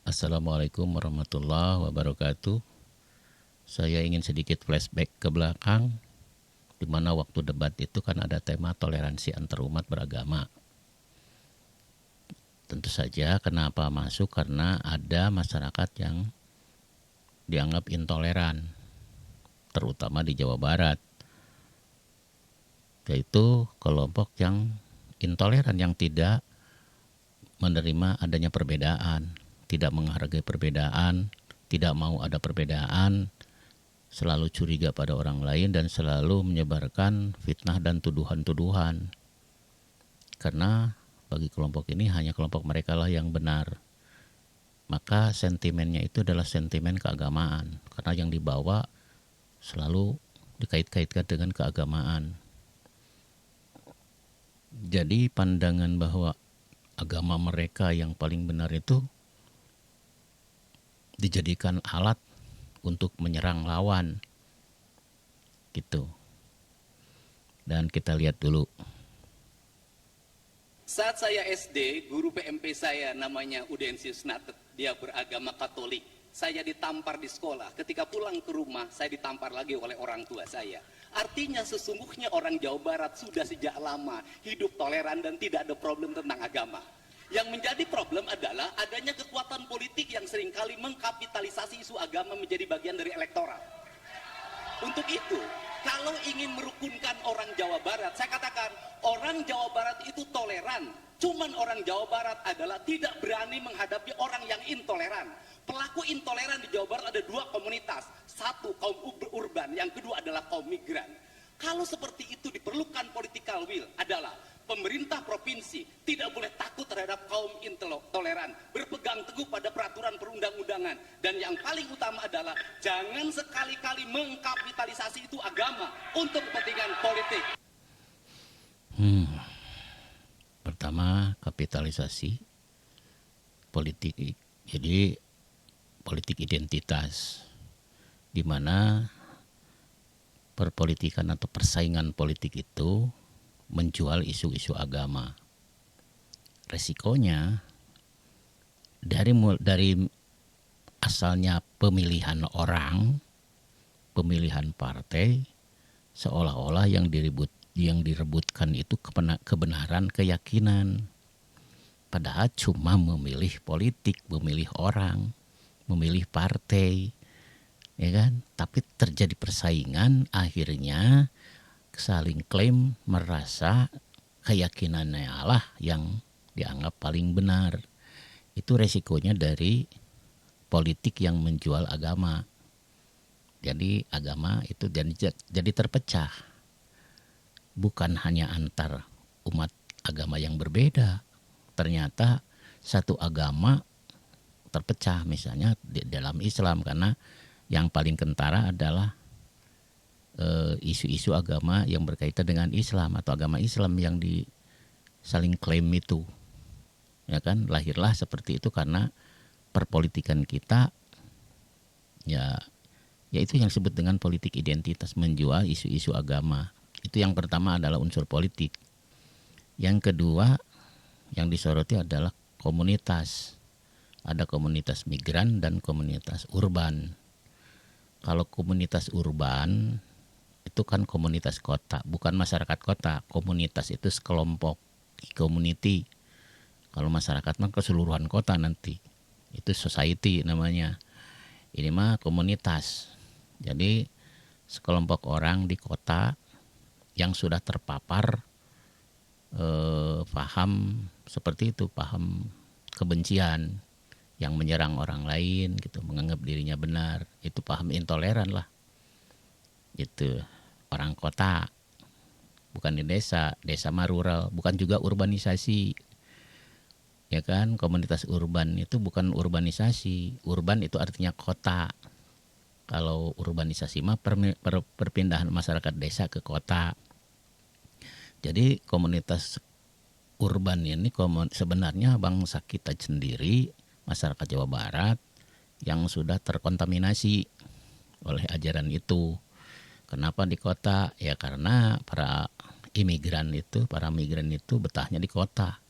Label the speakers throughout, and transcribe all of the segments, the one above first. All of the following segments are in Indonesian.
Speaker 1: Assalamualaikum warahmatullahi wabarakatuh. Saya ingin sedikit flashback ke belakang, di mana waktu debat itu kan ada tema toleransi antarumat beragama. Tentu saja kenapa masuk, karena ada masyarakat yang dianggap intoleran, terutama di Jawa Barat, yaitu kelompok yang intoleran, yang tidak menerima adanya perbedaan, tidak menghargai perbedaan, tidak mau ada perbedaan, selalu curiga pada orang lain dan selalu menyebarkan fitnah dan tuduhan-tuduhan. Karena bagi kelompok ini hanya kelompok mereka lah yang benar. Maka sentimennya itu adalah sentimen keagamaan, karena yang dibawa selalu dikait-kaitkan dengan keagamaan. Jadi pandangan bahwa agama mereka yang paling benar itu dijadikan alat untuk menyerang lawan gitu. Dan kita lihat dulu.
Speaker 2: Saat saya SD, guru PMP saya namanya Udensius Natet, dia beragama Katolik. Saya ditampar di sekolah, ketika pulang ke rumah saya ditampar lagi oleh orang tua saya. Artinya sesungguhnya orang Jawa Barat sudah sejak lama hidup toleran dan tidak ada problem tentang agama. Yang menjadi problem adalah adanya kekuatan politik yang seringkali mengkapitalisasi isu agama menjadi bagian dari elektoral. Untuk itu, kalau ingin merukunkan orang Jawa Barat, saya katakan orang Jawa Barat itu toleran. Cuman orang Jawa Barat adalah tidak berani menghadapi orang yang intoleran. Pelaku intoleran di Jawa Barat ada dua komunitas. Satu kaum urban, yang kedua adalah kaum migran. Kalau seperti itu diperlukan political will adalah pemerintah provinsi tidak boleh takut terhadap kaum intoleran, berpegang teguh pada peraturan perundang-undangan, dan yang paling utama adalah jangan sekali-kali mengkapitalisasi itu agama untuk kepentingan politik.
Speaker 1: Pertama, kapitalisasi politik. Jadi politik identitas, di mana perpolitikan atau persaingan politik itu menjual isu-isu agama. Resikonya dari asalnya pemilihan orang, pemilihan partai, seolah-olah yang direbutkan itu kebenaran, keyakinan. Padahal cuma memilih politik, memilih orang, memilih partai, ya kan? Tapi terjadi persaingan, akhirnya saling klaim merasa keyakinannya Allah yang dianggap paling benar. Itu resikonya dari politik yang menjual agama. Jadi agama itu jadi terpecah. Bukan hanya antar umat agama yang berbeda. Ternyata satu agama terpecah, misalnya di dalam Islam, karena yang paling kentara adalah isu-isu agama yang berkaitan dengan Islam atau agama Islam yang saling klaim itu, ya kan, lahirlah seperti itu karena perpolitikan kita, ya yaitu yang disebut dengan politik identitas, menjual isu-isu agama. Itu yang pertama adalah unsur politik. Yang kedua yang disoroti adalah komunitas. Ada komunitas migran dan komunitas urban. Kalau komunitas urban itu kan komunitas kota, bukan masyarakat kota. Komunitas itu sekelompok, community. Kalau masyarakat mah keseluruhan kota nanti. Itu society namanya. Ini mah komunitas. Jadi sekelompok orang di kota yang sudah terpapar paham seperti itu, paham kebencian yang menyerang orang lain gitu, menganggap dirinya benar. Itu paham intoleran lah. Itu orang kota, bukan di desa mah rural, bukan juga urbanisasi, ya kan. Komunitas urban itu bukan urbanisasi. Urban itu artinya kota. Kalau urbanisasi mah perpindahan masyarakat desa ke kota. Jadi komunitas urban ini sebenarnya bangsa kita sendiri, masyarakat Jawa Barat yang sudah terkontaminasi oleh ajaran itu. Kenapa di kota? Ya karena para migran itu betahnya di kota.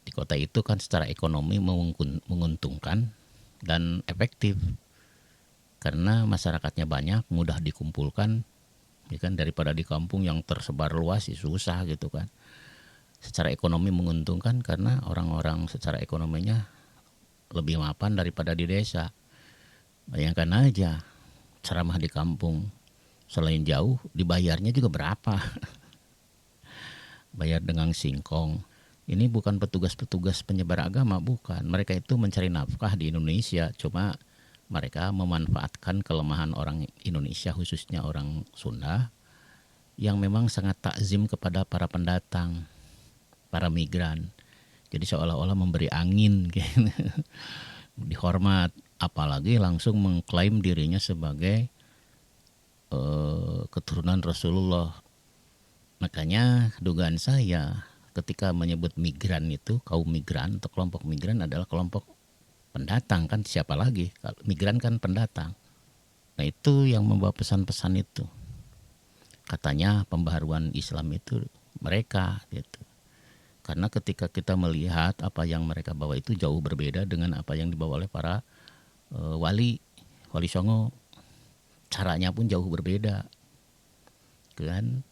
Speaker 1: Di kota itu kan secara ekonomi menguntungkan dan efektif karena masyarakatnya banyak, mudah dikumpulkan, ya kan, daripada di kampung yang tersebar luas susah gitu kan. Secara ekonomi menguntungkan karena orang-orang secara ekonominya lebih mapan daripada di desa. Bayangkan aja ceramah di kampung, selain jauh dibayarnya juga berapa. Bayar dengan singkong. Ini bukan petugas-petugas penyebar agama, bukan. Mereka itu mencari nafkah di Indonesia, cuma mereka memanfaatkan kelemahan orang Indonesia, khususnya orang Sunda, yang memang sangat takzim kepada para pendatang, para migran. Jadi seolah-olah memberi angin, gitu. Dihormat, apalagi langsung mengklaim dirinya sebagai keturunan Rasulullah. Makanya dugaan saya ketika menyebut migran itu, kaum migran atau kelompok migran adalah kelompok pendatang, kan siapa lagi? Migran kan pendatang. Nah itu yang membawa pesan-pesan itu. Katanya pembaharuan Islam itu mereka gitu. Karena ketika kita melihat apa yang mereka bawa itu jauh berbeda dengan apa yang dibawa oleh para wali Songo. Caranya pun jauh berbeda. Kan?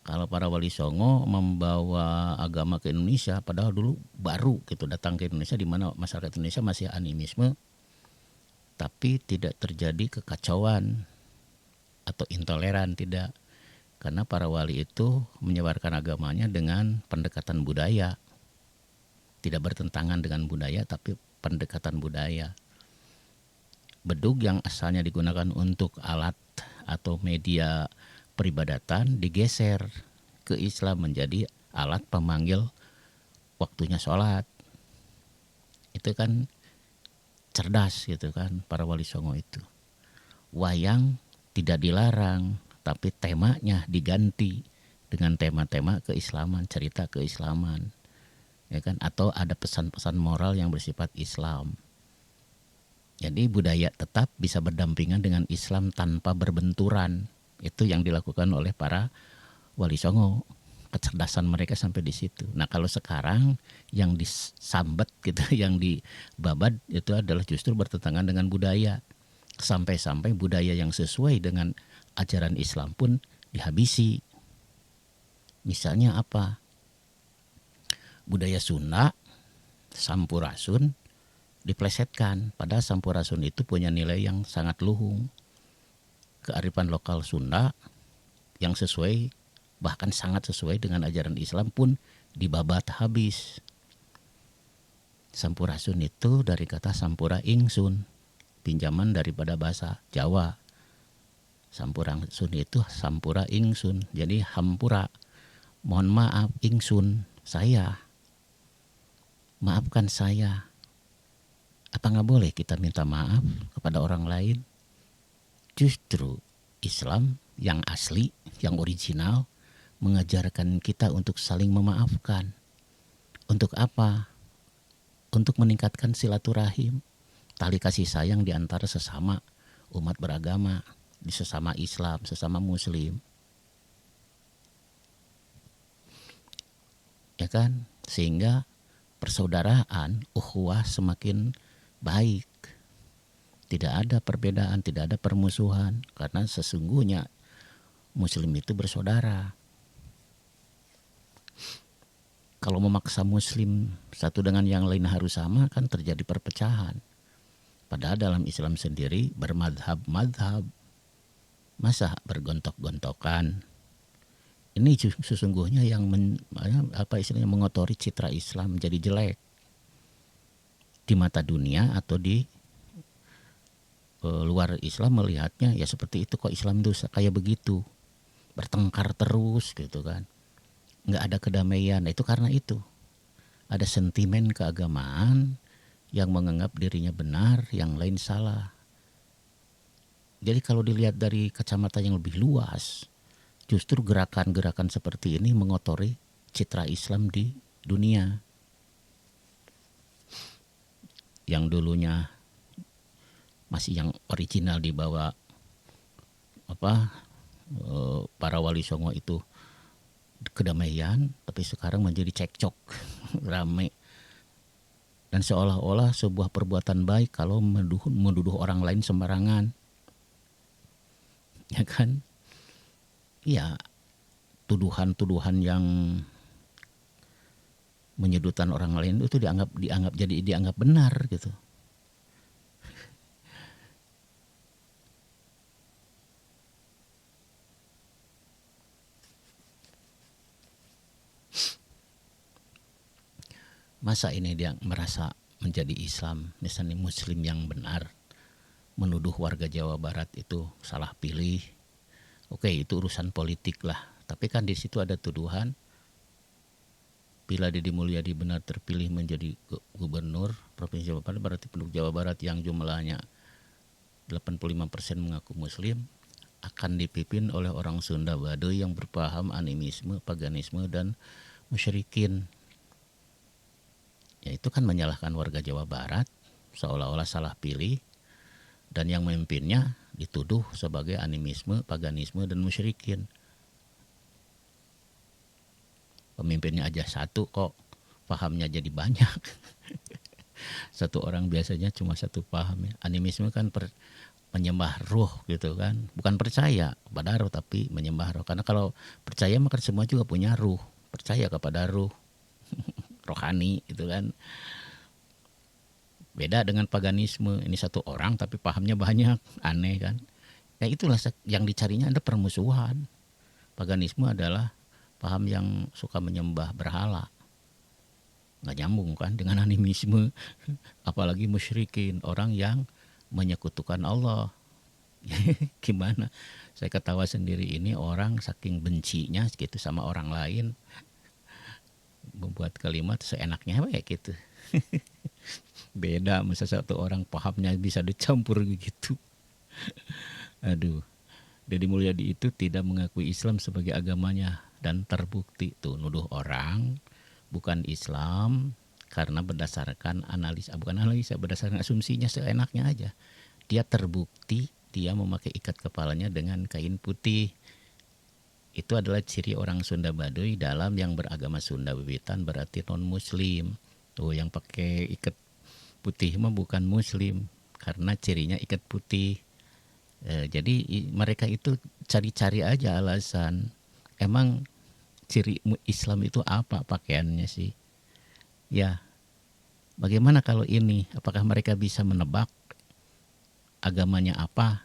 Speaker 1: Kalau para wali Songo membawa agama ke Indonesia, padahal dulu baru gitu datang ke Indonesia, di mana masyarakat Indonesia masih animisme, tapi tidak terjadi kekacauan atau intoleran, tidak. Karena para wali itu menyebarkan agamanya dengan pendekatan budaya, tidak bertentangan dengan budaya, tapi pendekatan budaya. Bedug yang asalnya digunakan untuk alat atau media peribadatan digeser ke Islam menjadi alat pemanggil waktunya sholat. Itu kan cerdas gitu kan para wali Songo itu. Wayang tidak dilarang, tapi temanya diganti dengan tema-tema keislaman, cerita keislaman, ya kan, atau ada pesan-pesan moral yang bersifat Islam. Jadi budaya tetap bisa berdampingan dengan Islam tanpa berbenturan. Itu yang dilakukan oleh para wali Songo. Kecerdasan mereka sampai di situ. Nah kalau sekarang yang disambat gitu, yang dibabat itu adalah justru bertentangan dengan budaya. Sampai-sampai budaya yang sesuai dengan ajaran Islam pun dihabisi. Misalnya apa? Budaya Sunda, Sampurasun, diplesetkan. Padahal Sampurasun itu punya nilai yang sangat luhur. Kearifan lokal Sunda yang sesuai, bahkan sangat sesuai dengan ajaran Islam pun dibabat habis. Sampurasun itu dari kata Sampura Ingsun, pinjaman daripada bahasa Jawa. Sampurasun itu Sampura Ingsun, jadi hampura. Mohon maaf Ingsun, saya. Maafkan saya. Apa nggak boleh kita minta maaf kepada orang lain? Justru Islam yang asli, yang original, mengajarkan kita untuk saling memaafkan. Untuk apa? Untuk meningkatkan silaturahim, tali kasih sayang di antara sesama umat beragama, di sesama Islam, sesama Muslim. Ya kan? Sehingga persaudaraan, ukhuwah semakin baik. Tidak ada perbedaan, tidak ada permusuhan, karena sesungguhnya Muslim itu bersaudara. Kalau memaksa Muslim satu dengan yang lain harus sama, kan terjadi perpecahan. Padahal dalam Islam sendiri bermadhab-madhab, masa bergontok-gontokan. Ini sesungguhnya yang mengotori citra Islam menjadi jelek di mata dunia, atau di luar Islam melihatnya ya seperti itu. Kok Islam itu kayak begitu, bertengkar terus gitu kan, nggak ada kedamaian. Itu karena itu ada sentimen keagamaan yang menganggap dirinya benar, yang lain salah. Jadi kalau dilihat dari kacamata yang lebih luas, justru gerakan-gerakan seperti ini mengotori citra Islam di dunia. Yang dulunya masih yang original dibawa para wali Songo itu kedamaian, tapi sekarang menjadi cekcok, rame. Dan seolah-olah sebuah perbuatan baik kalau menuduh orang lain sembarangan. Ya kan? Ya, tuduhan-tuduhan yang menyudutkan orang lain itu dianggap benar gitu. Masa ini dia merasa menjadi Islam, misalnya Muslim yang benar, menuduh warga Jawa Barat itu salah pilih. Oke, itu urusan politik lah. Tapi kan di situ ada tuduhan, bila Deddy Mulyadi benar terpilih menjadi gubernur Provinsi Jawa Barat, berarti penduduk Jawa Barat yang jumlahnya 85% mengaku Muslim akan dipimpin oleh orang Sunda Baduy yang berpaham animisme, paganisme, dan musyrikin. Ya itu kan menyalahkan warga Jawa Barat, seolah-olah salah pilih, dan yang memimpinnya dituduh sebagai animisme, paganisme, dan musyrikin. Pemimpinnya aja satu kok pahamnya jadi banyak. Satu orang biasanya cuma satu paham ya. Animisme kan menyembah ruh gitu kan. Bukan percaya pada ruh tapi menyembah ruh. Karena kalau percaya maka semua juga punya ruh. Percaya kepada ruh. Rohani gitu kan. Beda dengan paganisme, ini satu orang tapi pahamnya banyak, aneh kan. Ya itulah yang dicarinya ada permusuhan. Paganisme adalah paham yang suka menyembah berhala. Nggak nyambung kan dengan animisme. Apalagi musyrikin, orang yang menyekutukan Allah. Gimana? Saya ketawa sendiri, ini orang saking bencinya gitu sama orang lain, membuat kalimat seenaknya kayak gitu. Beda, masa satu orang pahamnya bisa dicampur gitu. Aduh, Deddy Mulyadi itu tidak mengakui Islam sebagai agamanya dan terbukti tuh nuduh orang bukan Islam karena berdasarkan berdasarkan asumsinya seenaknya aja. Dia terbukti dia memakai ikat kepalanya dengan kain putih. Itu adalah ciri orang Sunda Baduy dalam yang beragama Sunda Wiwitan, berarti non-muslim. Tuh yang pakai ikat putih mah bukan muslim karena cirinya ikat putih. Jadi mereka itu cari-cari aja alasan. Emang ciri Islam itu apa pakaiannya sih? Ya, bagaimana kalau ini? Apakah mereka bisa menebak agamanya apa?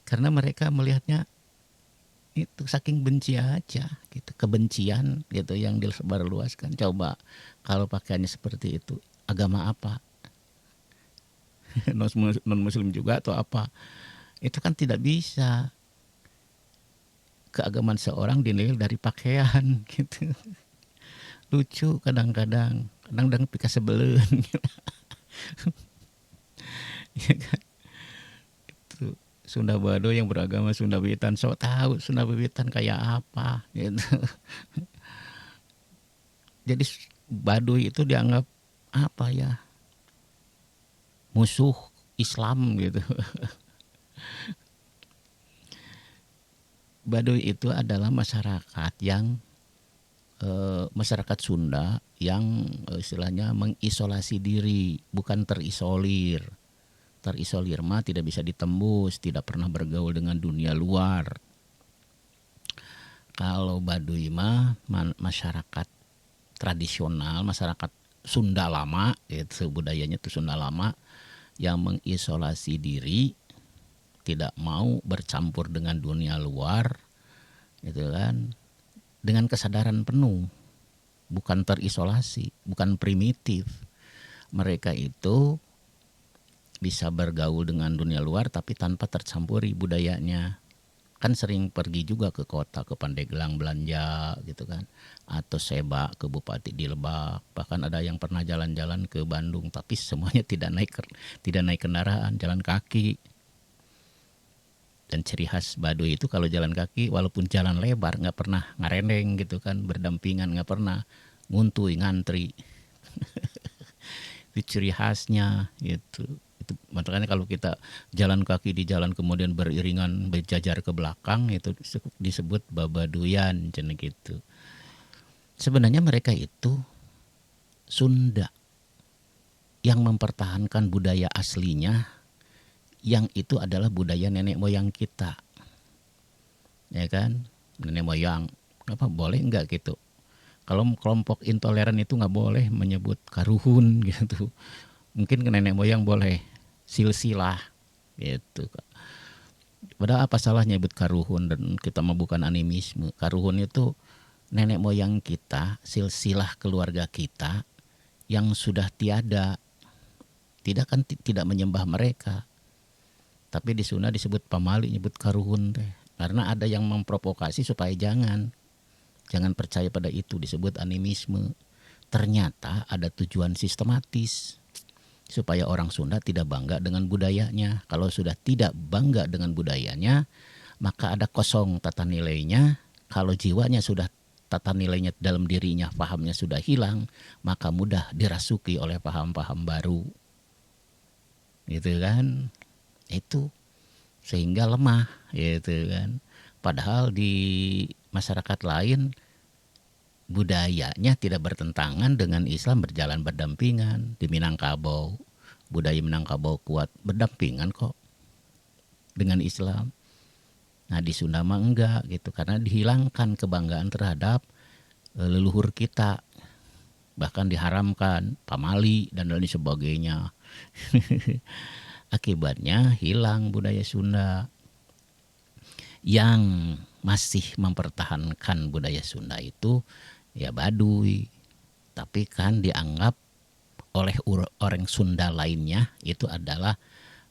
Speaker 1: Karena mereka melihatnya itu saking benci aja gitu, kebencian gitu yang disebarluaskan. Coba kalau pakaiannya seperti itu, agama apa? Non muslim juga atau apa? Itu kan tidak bisa. Keagamaan seorang dinilai dari pakaian gitu. Lucu kadang-kadang pika sebelen. Ya kan? Itu Sunda Baduy yang beragama Sunda Wiwitan, so tahu Sunda Wiwitan kayak apa gitu. Jadi Baduy itu dianggap apa ya, musuh Islam gitu. Baduy itu adalah masyarakat yang masyarakat Sunda yang istilahnya mengisolasi diri, bukan terisolir. Terisolir mah tidak bisa ditembus, tidak pernah bergaul dengan dunia luar. Kalau Baduy mah masyarakat tradisional, masyarakat Sunda lama, itu budayanya itu Sunda lama yang mengisolasi diri, tidak mau bercampur dengan dunia luar, gitu kan, dengan kesadaran penuh, bukan terisolasi, bukan primitif. Mereka itu bisa bergaul dengan dunia luar tapi tanpa tercampuri budayanya. Kan sering pergi juga ke kota, ke Pandeglang belanja gitu kan, atau Seba ke Bupati di Lebak, bahkan ada yang pernah jalan-jalan ke Bandung tapi semuanya tidak naik kendaraan, jalan kaki. Dan ciri khas Baduy itu kalau jalan kaki walaupun jalan lebar nggak pernah ngarendeng gitu kan, berdampingan, nggak pernah nguntui ngantri. Itu ciri khasnya gitu. Itu makanya kalau kita jalan kaki di jalan kemudian beriringan berjajar ke belakang itu disebut babaduyan, jenis gitu. Sebenarnya mereka itu Sunda yang mempertahankan budaya aslinya, yang itu adalah budaya nenek moyang kita, ya kan? Nenek moyang, apa boleh nggak gitu? Kalau kelompok intoleran itu nggak boleh menyebut karuhun gitu. Mungkin ke nenek moyang boleh, silsilah gitu. Padahal apa salah nyebut karuhun, dan kita mah bukan animisme. Karuhun itu nenek moyang kita, silsilah keluarga kita yang sudah tiada. Tidak kan tidak menyembah mereka. Tapi di Sunda disebut pamali, nyebut karuhun teh. Karena ada yang memprovokasi supaya jangan percaya pada itu, disebut animisme. Ternyata ada tujuan sistematis supaya orang Sunda tidak bangga dengan budayanya. Kalau sudah tidak bangga dengan budayanya, maka ada kosong tata nilainya. Kalau jiwanya sudah tata nilainya dalam dirinya, pahamnya sudah hilang, maka mudah dirasuki oleh paham-paham baru. Gitu kan? Itu sehingga lemah, gitu kan. Padahal di masyarakat lain budayanya tidak bertentangan dengan Islam, berjalan berdampingan. Di Minangkabau, budaya Minangkabau kuat berdampingan kok dengan Islam. Nah di Sunda mah enggak gitu, karena dihilangkan kebanggaan terhadap leluhur kita, bahkan diharamkan pamali dan lain sebagainya. Akibatnya hilang budaya Sunda. Yang masih mempertahankan budaya Sunda itu ya Baduy, tapi kan dianggap oleh orang Sunda lainnya itu adalah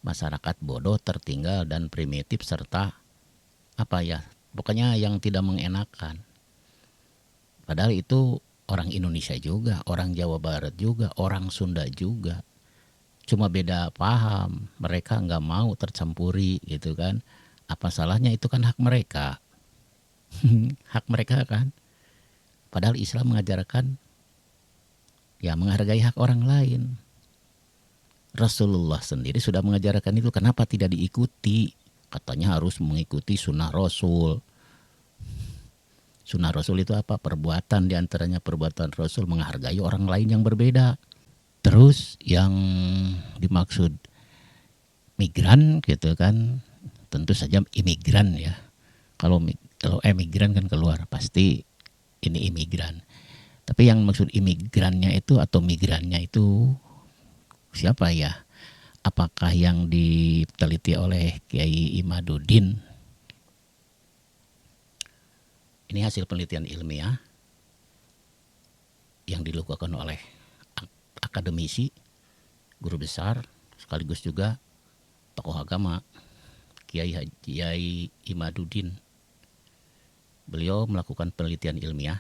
Speaker 1: masyarakat bodoh, tertinggal dan primitif, serta apa ya, pokoknya yang tidak mengenakan. Padahal itu orang Indonesia juga, orang Jawa Barat juga, orang Sunda juga. Cuma beda paham, mereka nggak mau tercampuri gitu kan. Apa salahnya, itu kan hak mereka. Hak mereka kan. Padahal Islam mengajarkan ya menghargai hak orang lain. Rasulullah sendiri sudah mengajarkan itu, kenapa tidak diikuti? Katanya harus mengikuti sunnah Rasul. Sunnah Rasul itu apa? Perbuatan, diantaranya perbuatan Rasul menghargai orang lain yang berbeda. Terus yang dimaksud migran gitu kan, tentu saja imigran ya. Kalau emigran kan keluar, pasti ini imigran. Tapi yang maksud imigrannya itu atau migrannya itu siapa ya? Apakah yang diteliti oleh Kiai Imaduddin? Ini hasil penelitian ilmiah yang dilakukan oleh akademisi, guru besar, sekaligus juga tokoh agama, Kiai Imaduddin. Beliau melakukan penelitian ilmiah.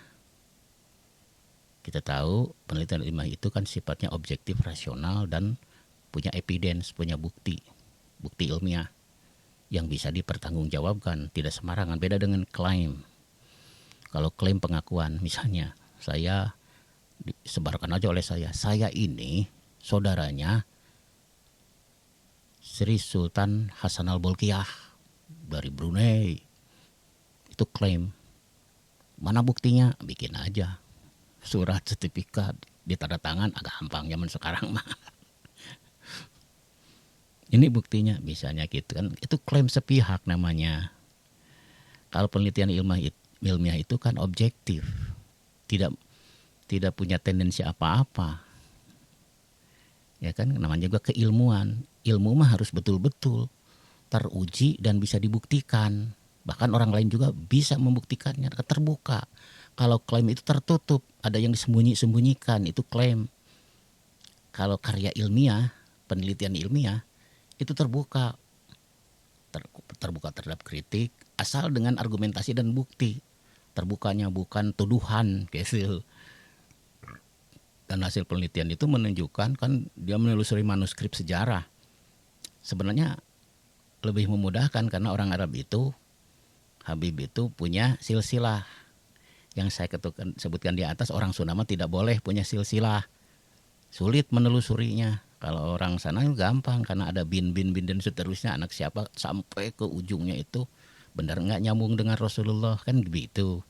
Speaker 1: Kita tahu penelitian ilmiah itu kan sifatnya objektif, rasional, dan punya evidence, punya bukti ilmiah yang bisa dipertanggungjawabkan, tidak sembarangan. Beda dengan klaim. Kalau klaim pengakuan, misalnya saya disebarkan aja oleh saya ini saudaranya Sri Sultan Hasan al-Bolkiah dari Brunei, itu klaim. Mana buktinya? Bikin aja surat sertifikat, ditanda tangan, agak gampang zaman sekarang mah. Ini buktinya, misalnya gitu kan. Itu klaim sepihak namanya. Kalau penelitian ilmiah itu kan objektif, tidak punya tendensi apa-apa. Ya kan, namanya juga keilmuan. Ilmu mah harus betul-betul teruji dan bisa dibuktikan. Bahkan orang lain juga bisa membuktikannya, terbuka. Kalau klaim itu tertutup, ada yang disembunyikan, itu klaim. Kalau karya ilmiah, penelitian ilmiah, itu terbuka. Terbuka terhadap kritik, asal dengan argumentasi dan bukti. Terbukanya bukan tuduhan, gitu. Dan hasil penelitian itu menunjukkan, kan dia menelusuri manuskrip sejarah. Sebenarnya lebih memudahkan karena orang Arab itu, Habib itu punya silsilah. Yang saya sebutkan di atas, orang Sunda tidak boleh punya silsilah. Sulit menelusurinya. Kalau orang sana gampang karena ada bin dan seterusnya, anak siapa sampai ke ujungnya itu benar nggak nyambung dengan Rasulullah, kan begitu.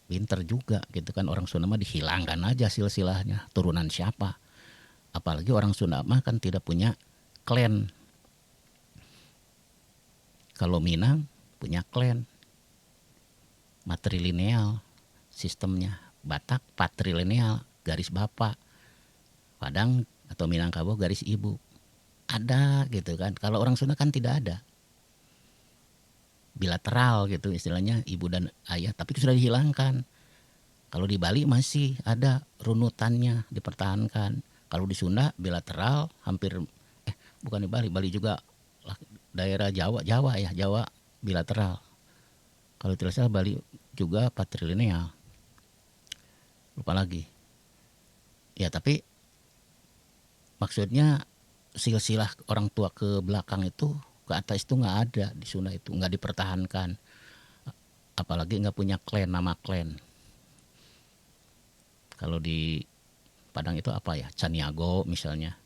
Speaker 1: pinter juga gitu kan. Orang Sunda mah dihilangkan aja silsilahnya, turunan siapa. Apalagi orang Sunda mah kan tidak punya klan. Kalau Minang punya klan, matrilineal sistemnya. Batak patrilineal, garis bapak. Padang atau Minangkabau garis ibu. Ada gitu kan. Kalau orang Sunda kan tidak ada. Bilateral gitu istilahnya, ibu dan ayah, tapi itu sudah dihilangkan. Kalau di Bali masih ada runutannya dipertahankan. Kalau di Sunda bilateral hampir bukan di Bali, Bali juga daerah Jawa ya, Jawa bilateral. Kalau tidak salah Bali juga patrilineal. Lupa lagi. Ya tapi maksudnya silsilah orang tua ke belakang itu, ke atas itu nggak ada di Sunda, itu nggak dipertahankan. Apalagi nggak punya klan, nama klan. Kalau di Padang itu apa ya, Caniago misalnya.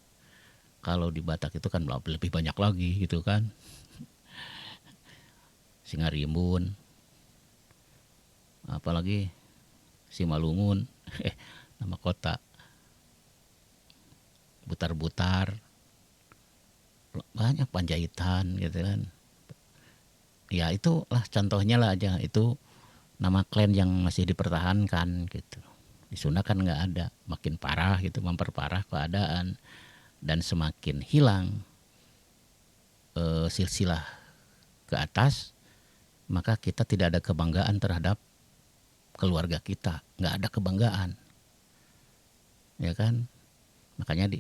Speaker 1: Kalau di Batak itu kan lebih banyak lagi gitu kan. Singarimbun, apalagi Simalungun, nama kota. Butar-butar, banyak Panjaitan gitu kan. Ya itulah contohnya lah aja, itu nama klan yang masih dipertahankan gitu. Di Sunda kan nggak ada, makin parah gitu, memperparah keadaan dan semakin hilang silsilah ke atas, maka kita tidak ada kebanggaan terhadap keluarga kita, nggak ada kebanggaan, ya kan? Makanya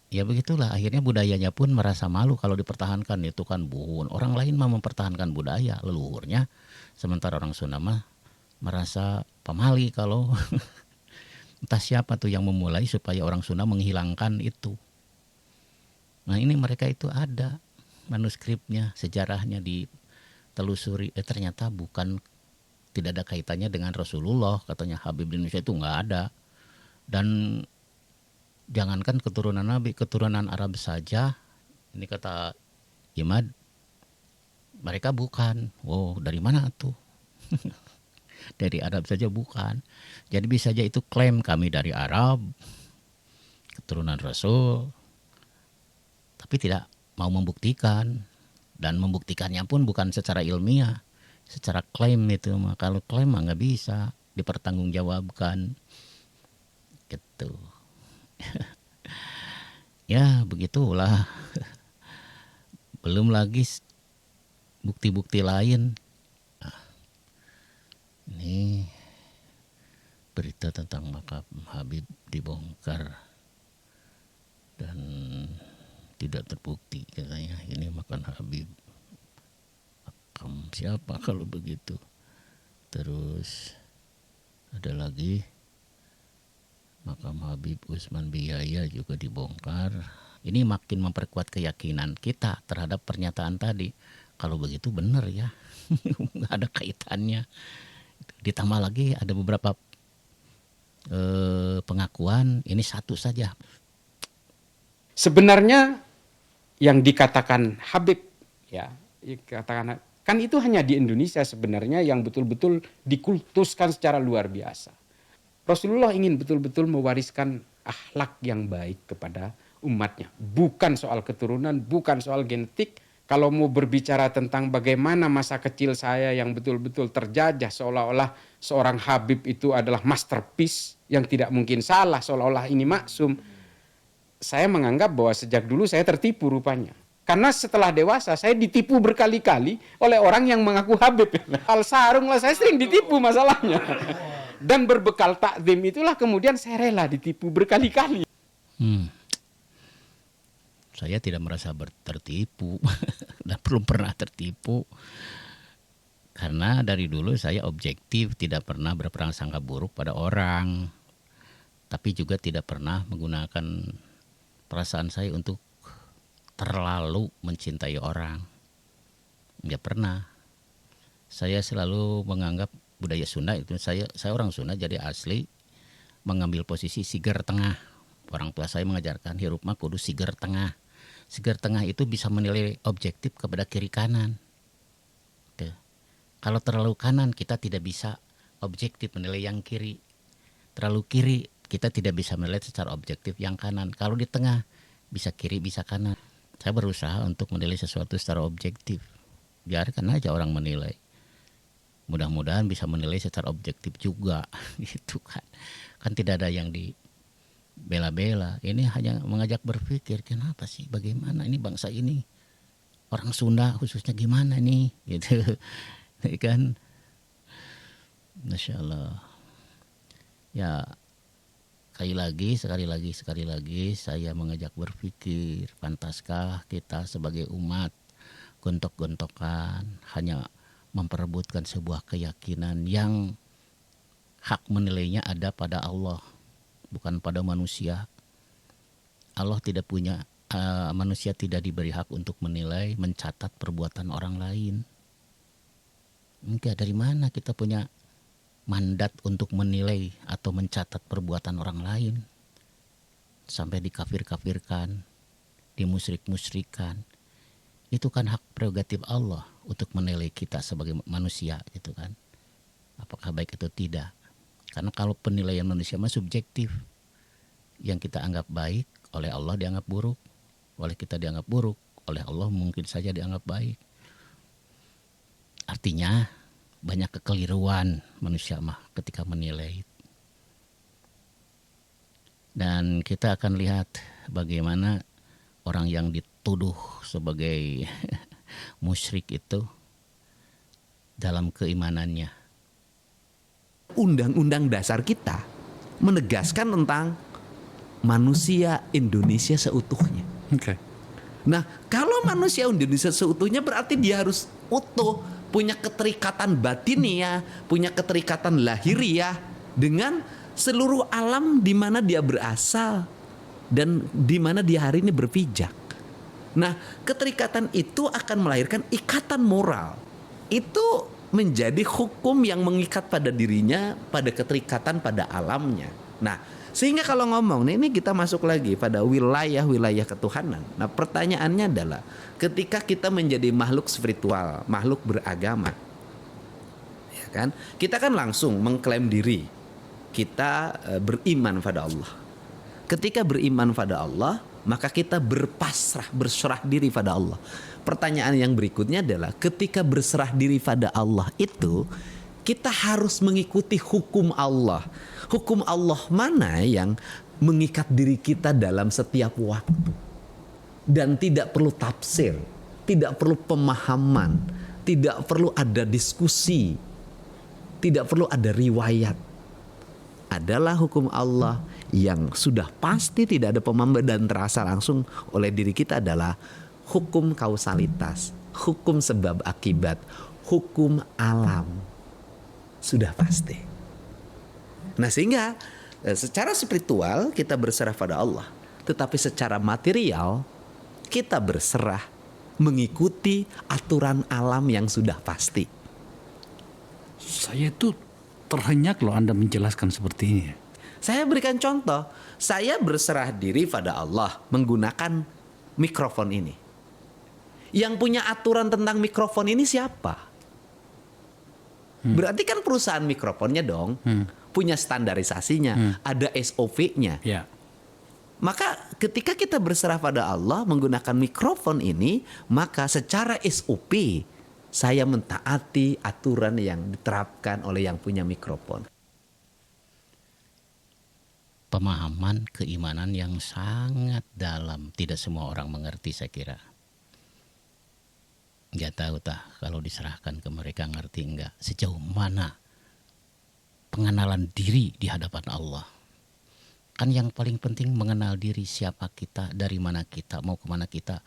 Speaker 1: ya begitulah, akhirnya budayanya pun merasa malu kalau dipertahankan. Itu kan buhun, orang lain mah mempertahankan budaya leluhurnya, sementara orang Sunda mah merasa pamali kalau entah siapa tuh yang memulai supaya orang Sunda menghilangkan itu. Nah ini mereka itu ada manuskripnya, sejarahnya ditelusuri, ternyata bukan, tidak ada kaitannya dengan Rasulullah, katanya Habib di Indonesia itu nggak ada. Dan jangankan keturunan Nabi, keturunan Arab saja, ini kata Imad, mereka bukan. Oh, dari mana tuh? Dari Arab saja bukan. Jadi bisa saja itu klaim kami dari Arab, keturunan Rasul, tapi tidak mau membuktikan. Dan membuktikannya pun bukan secara ilmiah, secara klaim itu. Kalau klaim mah nggak bisa dipertanggungjawabkan gitu. Ya begitulah. Belum lagi bukti-bukti lain. Nah, ini berita tentang makam Habib dibongkar dan tidak terbukti katanya. Ini makam Habib. Makam siapa kalau begitu? Terus ada lagi makam Habib Utsman Biaya juga dibongkar. Ini makin memperkuat keyakinan kita terhadap pernyataan tadi. Kalau begitu benar ya, nggak ada kaitannya. Ditambah lagi ada beberapa pengakuan, ini satu saja.
Speaker 3: Sebenarnya yang dikatakan Habib, ya, dikatakan kan itu hanya di Indonesia sebenarnya yang betul-betul dikultuskan secara luar biasa. Rasulullah ingin betul-betul mewariskan akhlak yang baik kepada umatnya. Bukan soal keturunan, bukan soal genetik. Kalau mau berbicara tentang bagaimana masa kecil saya yang betul-betul terjajah, seolah-olah seorang Habib itu adalah masterpiece yang tidak mungkin salah, seolah-olah ini maksum. Saya menganggap bahwa sejak dulu saya tertipu rupanya. Karena setelah dewasa saya ditipu berkali-kali oleh orang yang mengaku Habib. Al sarung lah, saya sering ditipu masalahnya. Dan berbekal takzim itulah kemudian saya rela ditipu berkali-kali.
Speaker 1: Saya tidak merasa tertipu dan belum pernah tertipu. Karena dari dulu saya objektif, tidak pernah berprasangka buruk pada orang. Tapi juga tidak pernah menggunakan perasaan saya untuk terlalu mencintai orang. Nggak pernah. Saya selalu menganggap budaya Sunda itu, saya orang Sunda jadi asli mengambil posisi siger tengah. Orang tua saya mengajarkan hirup mah kudu siger tengah. Siger tengah itu bisa menilai objektif kepada kiri kanan. Tuh. Kalau terlalu kanan kita tidak bisa objektif menilai yang kiri. Terlalu kiri kita tidak bisa menilai secara objektif yang kanan. Kalau di tengah bisa kiri bisa kanan. Saya berusaha untuk menilai sesuatu secara objektif. Biarkan aja orang menilai. Mudah-mudahan bisa menilai secara objektif juga gitu kan. Kan tidak ada yang dibela-bela. Ini hanya mengajak berpikir, kenapa sih, bagaimana ini bangsa ini, orang Sunda khususnya gimana nih gitu. Kan Masya Allah. Ya, sekali lagi saya mengajak berpikir, pantaskah kita sebagai umat gontok-gontokan hanya memperebutkan sebuah keyakinan yang hak menilainya ada pada Allah, bukan pada manusia. Allah tidak punya, manusia tidak diberi hak untuk menilai, mencatat perbuatan orang lain. Enggak, dari mana kita punya mandat untuk menilai atau mencatat perbuatan orang lain? Sampai dikafir-kafirkan, dimusyrik-musyrikan. Itu kan hak prerogatif Allah untuk menilai kita sebagai manusia gitu kan. Apakah baik atau tidak? Karena kalau penilaian manusia mah subjektif. Yang kita anggap baik oleh Allah dianggap buruk, oleh kita dianggap buruk, oleh Allah mungkin saja dianggap baik. Artinya banyak kekeliruan manusia mah ketika menilai. Dan kita akan lihat bagaimana orang yang dituduh sebagai musyrik itu dalam keimanannya.
Speaker 4: Undang-undang dasar kita menegaskan tentang manusia Indonesia seutuhnya.
Speaker 5: Oke.
Speaker 4: Nah, kalau manusia Indonesia seutuhnya berarti dia harus utuh, punya keterikatan batiniah, punya keterikatan lahiriah dengan seluruh alam di mana dia berasal dan di mana dia hari ini berpijak. Nah, keterikatan itu akan melahirkan ikatan moral. Itu menjadi hukum yang mengikat pada dirinya, pada keterikatan pada alamnya. Nah, sehingga kalau ngomong ini kita masuk lagi pada wilayah-wilayah ketuhanan. Nah, pertanyaannya adalah ketika kita menjadi makhluk spiritual, makhluk beragama, ya kan? Kita kan langsung mengklaim diri kita beriman pada Allah. Ketika beriman pada Allah, maka kita berserah diri pada Allah. Pertanyaan yang berikutnya adalah ketika berserah diri pada Allah itu, kita harus mengikuti hukum Allah. Hukum Allah mana yang mengikat diri kita dalam setiap waktu. Dan tidak perlu tafsir, tidak perlu pemahaman, tidak perlu ada diskusi, tidak perlu ada riwayat. Adalah hukum Allah yang sudah pasti tidak ada pemahaman dan terasa langsung oleh diri kita adalah hukum kausalitas, hukum sebab akibat, hukum alam. Sudah pasti. Nah, sehingga secara spiritual kita berserah pada Allah, tetapi secara material kita berserah mengikuti aturan alam yang sudah pasti.
Speaker 5: Saya itu terhenyak loh Anda menjelaskan seperti ini.
Speaker 4: Saya berikan contoh, saya berserah diri pada Allah menggunakan mikrofon ini. Yang punya aturan tentang mikrofon ini siapa? Berarti kan perusahaan mikrofonnya dong, punya standarisasinya, ada SOP-nya.
Speaker 5: Ya.
Speaker 4: Maka ketika kita berserah pada Allah menggunakan mikrofon ini, maka secara SOP saya mentaati aturan yang diterapkan oleh yang punya mikrofon.
Speaker 1: Pemahaman keimanan yang sangat dalam, tidak semua orang mengerti saya kira. Nggak tahu kalau diserahkan ke mereka ngerti enggak sejauh mana pengenalan diri di hadapan Allah. Kan yang paling penting mengenal diri, siapa kita, dari mana kita, mau kemana kita.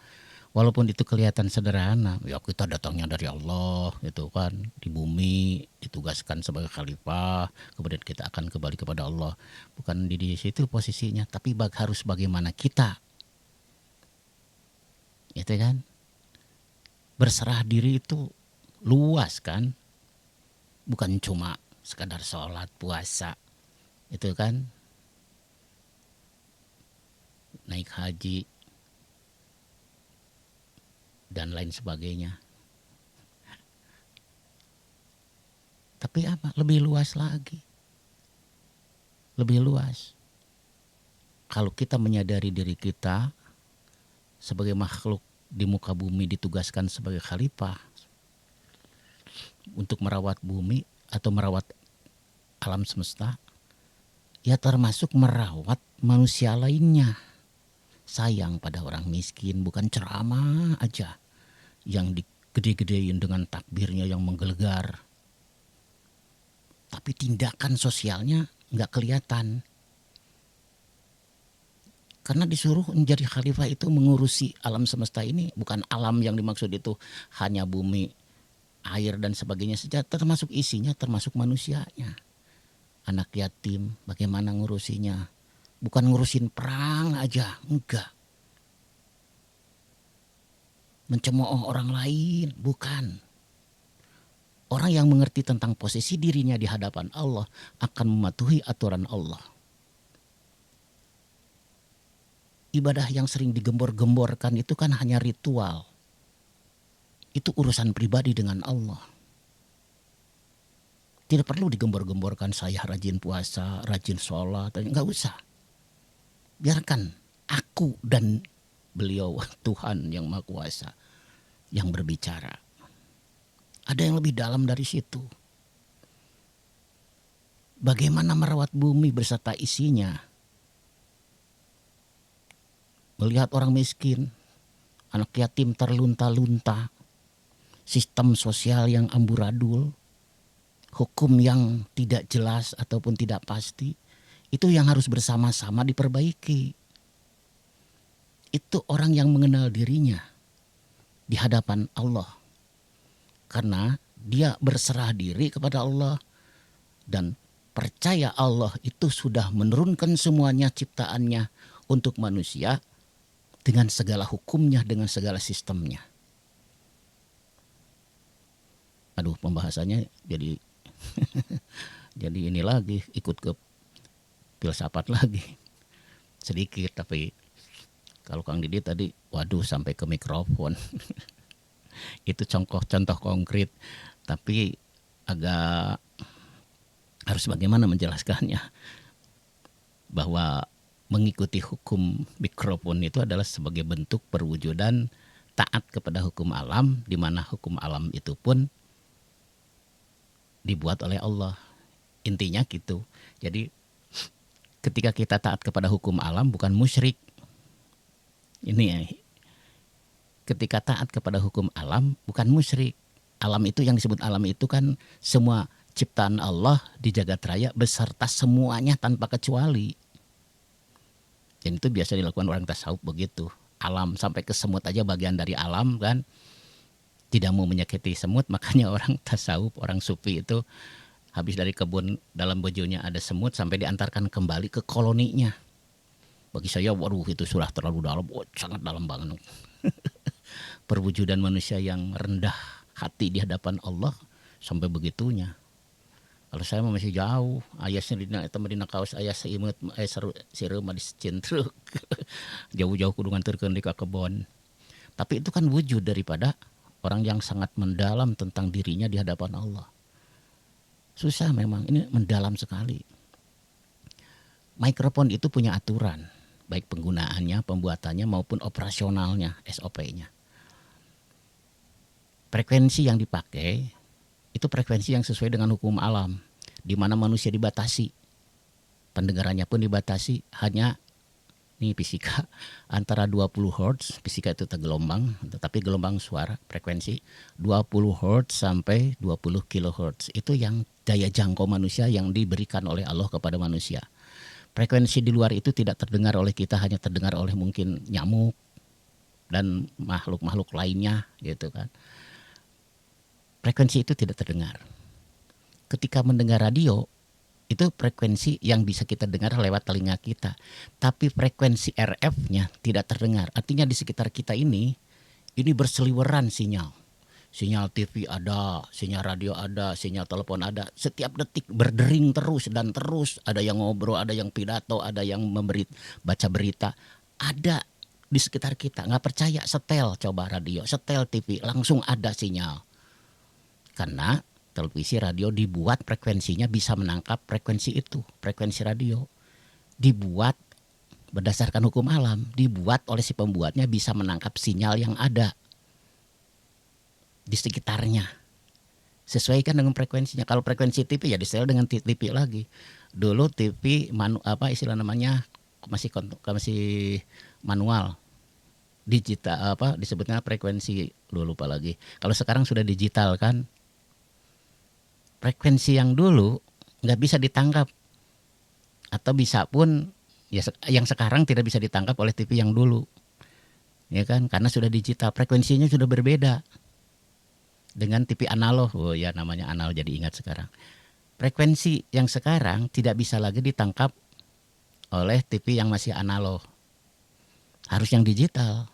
Speaker 1: Walaupun itu kelihatan sederhana, ya kita datangnya dari Allah gitu kan, di bumi ditugaskan sebagai khalifah, kemudian kita akan kembali kepada Allah. Bukan di situ posisinya, tapi harus bagaimana kita. Gitu kan? Berserah diri itu luas kan, bukan cuma sekadar sholat puasa itu kan, naik haji dan lain sebagainya. Tapi apa? Lebih luas lagi. Lebih luas. Kalau kita menyadari diri kita sebagai makhluk di muka bumi ditugaskan sebagai khalifah untuk merawat bumi atau merawat alam semesta, ya termasuk merawat manusia lainnya. Sayang pada orang miskin, bukan ceramah aja yang digede-gedein dengan takbirnya yang menggelegar. Tapi tindakan sosialnya nggak kelihatan. Karena disuruh menjadi khalifah itu mengurusi alam semesta ini, bukan alam yang dimaksud itu hanya bumi, air dan sebagainya saja, termasuk isinya, termasuk manusianya. Anak yatim, bagaimana ngurusinya? Bukan ngurusin perang aja, enggak. Mencemooh orang lain, bukan. Orang yang mengerti tentang posisi dirinya di hadapan Allah akan mematuhi aturan Allah. Ibadah yang sering digembor-gemborkan itu kan hanya ritual. Itu urusan pribadi dengan Allah. Tidak perlu digembor-gemborkan saya rajin puasa, rajin sholat, enggak usah. Biarkan aku dan beliau Tuhan yang Maha Kuasa yang berbicara. Ada yang lebih dalam dari situ. Bagaimana merawat bumi beserta isinya. Melihat orang miskin, anak yatim terlunta-lunta, sistem sosial yang amburadul, hukum yang tidak jelas ataupun tidak pasti, itu yang harus bersama-sama diperbaiki. Itu orang yang mengenal dirinya di hadapan Allah. Karena dia berserah diri kepada Allah dan percaya Allah itu sudah menurunkan semuanya ciptaannya untuk manusia dengan segala hukumnya, dengan segala sistemnya. Aduh, pembahasannya jadi jadi ini lagi, ikut ke filsafat lagi. Sedikit, tapi kalau Kang Didi tadi, waduh sampai ke mikrofon. Itu contoh konkret, tapi agak harus bagaimana menjelaskannya, bahwa mengikuti hukum mikrofon itu adalah sebagai bentuk perwujudan taat kepada hukum alam, di mana hukum alam itu pun dibuat oleh Allah. Intinya gitu. Jadi ketika kita taat kepada hukum alam bukan musyrik. Ini ya. Ketika taat kepada hukum alam bukan musyrik. Alam itu, yang disebut alam itu kan semua ciptaan Allah di jagat raya beserta semuanya tanpa kecuali. Dan itu biasa dilakukan orang tasawuf begitu. Alam sampai ke semut aja bagian dari alam kan. Tidak mau menyakiti semut, makanya orang tasawuf, orang sufi itu habis dari kebun dalam bajunya ada semut sampai diantarkan kembali ke koloninya. Bagi saya, waduh itu sudah terlalu dalam, sangat dalam banget. Perwujudan manusia yang rendah hati di hadapan Allah sampai begitunya. Kalau saya masih jauh, ayasnya dina kaos ayah seimut sireum di cintruk. Jauh-jauh kudu nganterkeun di ka kebon. Tapi itu kan wujud daripada orang yang sangat mendalam tentang dirinya di hadapan Allah. Susah memang, ini mendalam sekali. Mikrofon itu punya aturan, baik penggunaannya, pembuatannya maupun operasionalnya, SOP-nya. Frekuensi yang dipakai itu frekuensi yang sesuai dengan hukum alam, di mana manusia dibatasi, pendengarannya pun dibatasi, hanya nih fisika antara 20 Hz, fisika itu gelombang, tetapi gelombang suara frekuensi 20 Hz sampai 20 kHz itu yang daya jangkau manusia yang diberikan oleh Allah kepada manusia. Frekuensi di luar itu tidak terdengar oleh kita, hanya terdengar oleh mungkin nyamuk dan makhluk-makhluk lainnya gitu kan. Frekuensi itu tidak terdengar. Ketika mendengar radio, itu frekuensi yang bisa kita dengar lewat telinga kita. Tapi frekuensi RF-nya tidak terdengar. Artinya di sekitar kita ini berseliweran sinyal. Sinyal TV ada, sinyal radio ada, sinyal telepon ada. Setiap detik berdering terus dan terus. Ada yang ngobrol, ada yang pidato, ada yang baca berita. Ada di sekitar kita. Nggak percaya, setel coba radio, setel TV, langsung ada sinyal. Karena televisi, radio dibuat frekuensinya bisa menangkap frekuensi itu, frekuensi radio. Dibuat berdasarkan hukum alam, dibuat oleh si pembuatnya bisa menangkap sinyal yang ada di sekitarnya. Sesuaikan dengan frekuensinya. Kalau frekuensi TV ya disetel dengan TV lagi. Dulu TV istilah namanya masih manual. Digital disebutnya frekuensi, lupa lagi. Kalau sekarang sudah digital kan. Frekuensi yang dulu nggak bisa ditangkap, atau bisa pun ya yang sekarang tidak bisa ditangkap oleh TV yang dulu, ya kan, karena sudah digital, frekuensinya sudah berbeda dengan TV analog. Oh ya, namanya analog jadi ingat sekarang. Frekuensi yang sekarang tidak bisa lagi ditangkap oleh TV yang masih analog, harus yang digital,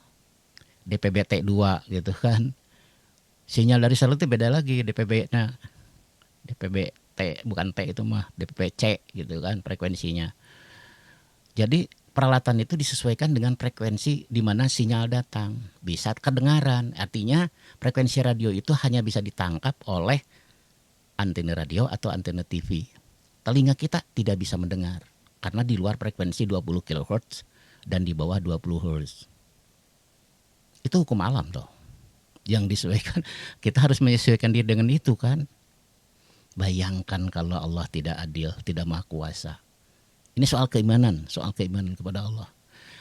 Speaker 1: DPB-T2 gitu kan. Sinyal dari satelit beda lagi DPB-nya. DPB-T bukan T itu mah DPB-C gitu kan frekuensinya. Jadi peralatan itu disesuaikan dengan frekuensi di mana sinyal datang, bisa kedengaran. Artinya frekuensi radio itu hanya bisa ditangkap oleh antena radio atau antena TV. Telinga kita tidak bisa mendengar karena di luar frekuensi 20 kHz dan di bawah 20 Hz. Itu hukum alam toh. Yang disesuaikan, kita harus menyesuaikan diri dengan itu kan. Bayangkan kalau Allah tidak adil, tidak maha kuasa. Ini soal keimanan kepada Allah.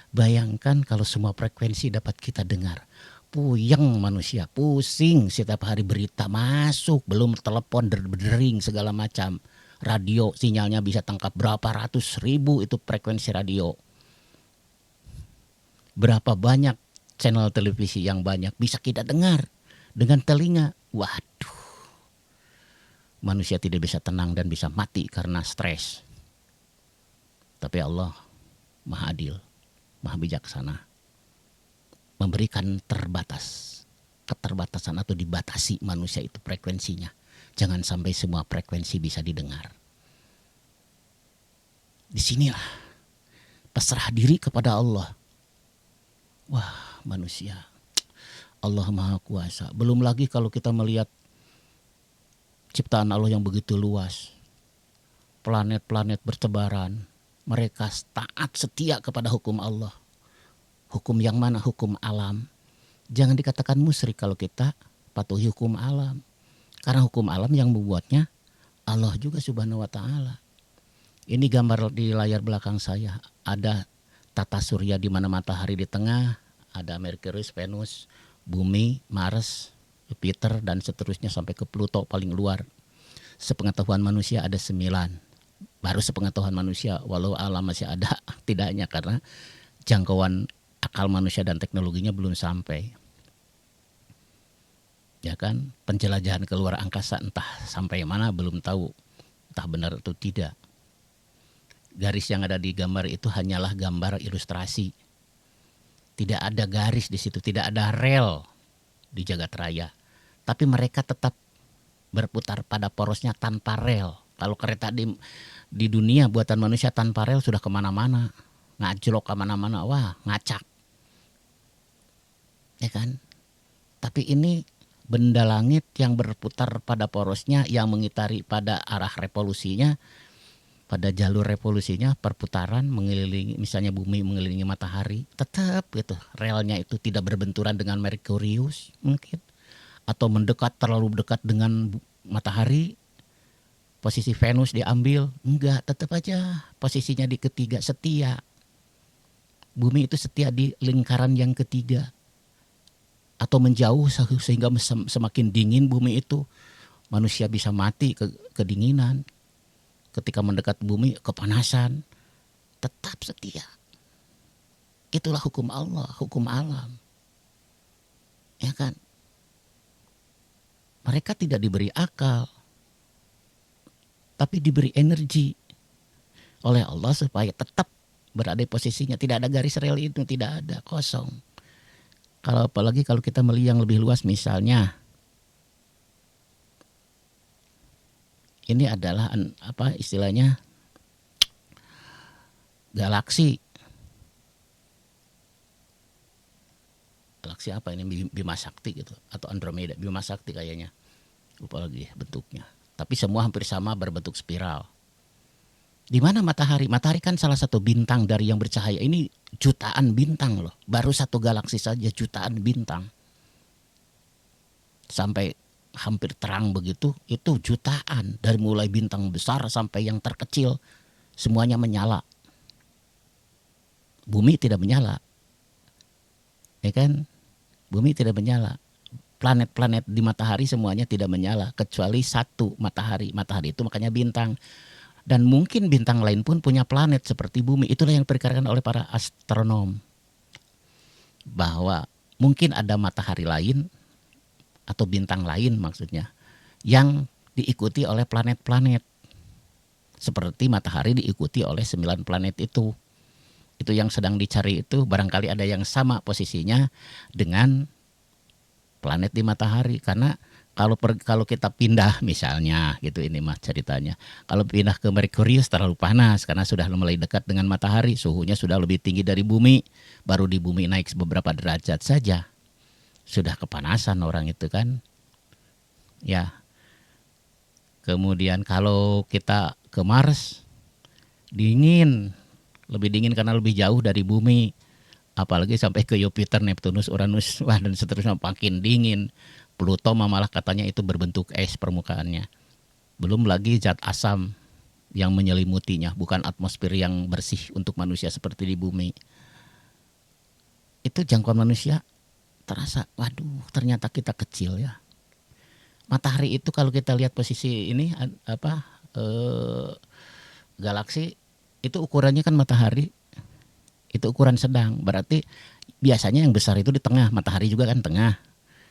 Speaker 1: Bayangkan kalau semua frekuensi dapat kita dengar. Puyeng manusia, pusing setiap hari berita masuk, belum telepon berdering segala macam. Radio sinyalnya bisa tangkap berapa ratus ribu itu frekuensi radio. Berapa banyak channel televisi yang banyak bisa kita dengar dengan telinga. Waduh. Manusia tidak bisa tenang dan bisa mati karena stres. Tapi Allah maha adil, maha bijaksana. Memberikan keterbatasan atau dibatasi manusia itu frekuensinya. Jangan sampai semua frekuensi bisa didengar. Disinilah pasrah diri kepada Allah. Wah, manusia, Allah maha kuasa. Belum lagi kalau kita melihat ciptaan Allah yang begitu luas. Planet-planet bertebaran. Mereka taat setia kepada hukum Allah. Hukum yang mana? Hukum alam. Jangan dikatakan musyrik kalau kita patuhi hukum alam. Karena hukum alam yang membuatnya Allah juga subhanahu wa ta'ala. Ini gambar di layar belakang saya. Ada tata surya di mana matahari di tengah. Ada Merkurius, Venus, Bumi, Mars, Jupiter dan seterusnya sampai ke Pluto paling luar. Sepengetahuan manusia ada 9. Baru sepengetahuan manusia, walau alam masih ada tidaknya karena jangkauan akal manusia dan teknologinya belum sampai. Ya kan, penjelajahan keluar angkasa entah sampai mana belum tahu, entah benar atau tidak. Garis yang ada di gambar itu hanyalah gambar ilustrasi. Tidak ada garis di situ, tidak ada rel di jagat raya. Tapi mereka tetap berputar pada porosnya tanpa rel. Kalau kereta di dunia buatan manusia tanpa rel sudah kemana-mana. Ngajlok kemana-mana, wah ngacak. Ya kan? Tapi ini benda langit yang berputar pada porosnya, yang mengitari pada arah revolusinya, pada jalur revolusinya, perputaran mengelilingi, misalnya bumi mengelilingi matahari, tetap gitu. Relnya itu tidak berbenturan dengan Merkurius mungkin. Atau mendekat terlalu dekat dengan matahari, posisi Venus diambil, enggak, tetap aja posisinya di ketiga, setia. Bumi itu setia di lingkaran yang ketiga. Atau menjauh sehingga semakin dingin bumi itu, manusia bisa mati kedinginan. Ketika mendekat bumi kepanasan, tetap setia. Itulah hukum Allah, hukum alam. Ya kan? Mereka tidak diberi akal, tapi diberi energi oleh Allah supaya tetap berada di posisinya. Tidak ada garis rel itu, tidak ada, kosong. Kalau apalagi kalau kita melihat yang lebih luas, misalnya ini adalah apa istilahnya, galaksi. Galaksi apa ini, Bima Sakti gitu atau Andromeda, Bima Sakti kayaknya. lupa lagi bentuknya. Tapi semua hampir sama berbentuk spiral. Di mana matahari? Matahari kan salah satu bintang dari yang bercahaya. Ini jutaan bintang loh. Baru satu galaksi saja jutaan bintang. Sampai hampir terang begitu, itu jutaan. Dari mulai bintang besar sampai yang terkecil, semuanya menyala. Bumi tidak menyala. Ya kan? Bumi tidak menyala. Planet-planet di matahari semuanya tidak menyala. Kecuali satu matahari. Matahari itu makanya bintang. Dan mungkin bintang lain pun punya planet seperti bumi. Itulah yang diperkirakan oleh para astronom. Bahwa mungkin ada matahari lain atau bintang lain maksudnya yang diikuti oleh planet-planet. Seperti matahari diikuti oleh 9 planet itu. Itu yang sedang dicari itu barangkali ada yang sama posisinya dengan planet di matahari. Karena kalau kita pindah misalnya gitu, ini mah ceritanya. Kalau pindah ke Merkurius terlalu panas karena sudah mulai dekat dengan matahari, suhunya sudah lebih tinggi dari bumi. Baru di bumi naik beberapa derajat saja sudah kepanasan orang itu kan. Ya. Kemudian kalau kita ke Mars dingin, lebih dingin karena lebih jauh dari bumi. Apalagi sampai ke Jupiter, Neptunus, Uranus, wah dan seterusnya makin dingin. Pluto malah katanya itu berbentuk es permukaannya. Belum lagi zat asam yang menyelimutinya, bukan atmosfer yang bersih untuk manusia seperti di bumi. Itu jangkauan manusia terasa, waduh ternyata kita kecil ya. Matahari itu kalau kita lihat posisi ini galaksi itu ukurannya kan matahari itu ukuran sedang, berarti biasanya yang besar itu di tengah, matahari juga kan tengah,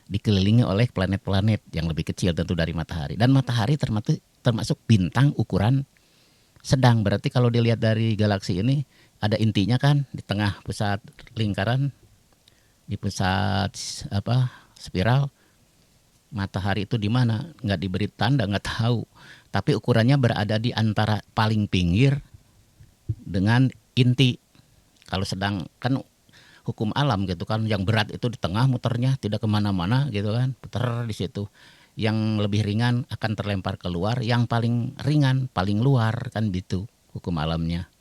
Speaker 1: dikelilingi oleh planet-planet yang lebih kecil tentu dari matahari. Dan matahari termasuk bintang ukuran sedang, berarti kalau dilihat dari galaksi ini ada intinya kan di tengah pusat lingkaran, di pusat spiral. Matahari itu di mana? Nggak diberi tanda, nggak tahu. Tapi ukurannya berada di antara paling pinggir dengan inti. Kalau sedang kan hukum alam gitu kan, yang berat itu di tengah muternya, tidak kemana-mana gitu kan, puter di situ. Yang lebih ringan akan terlempar keluar, yang paling ringan paling luar kan gitu hukum alamnya.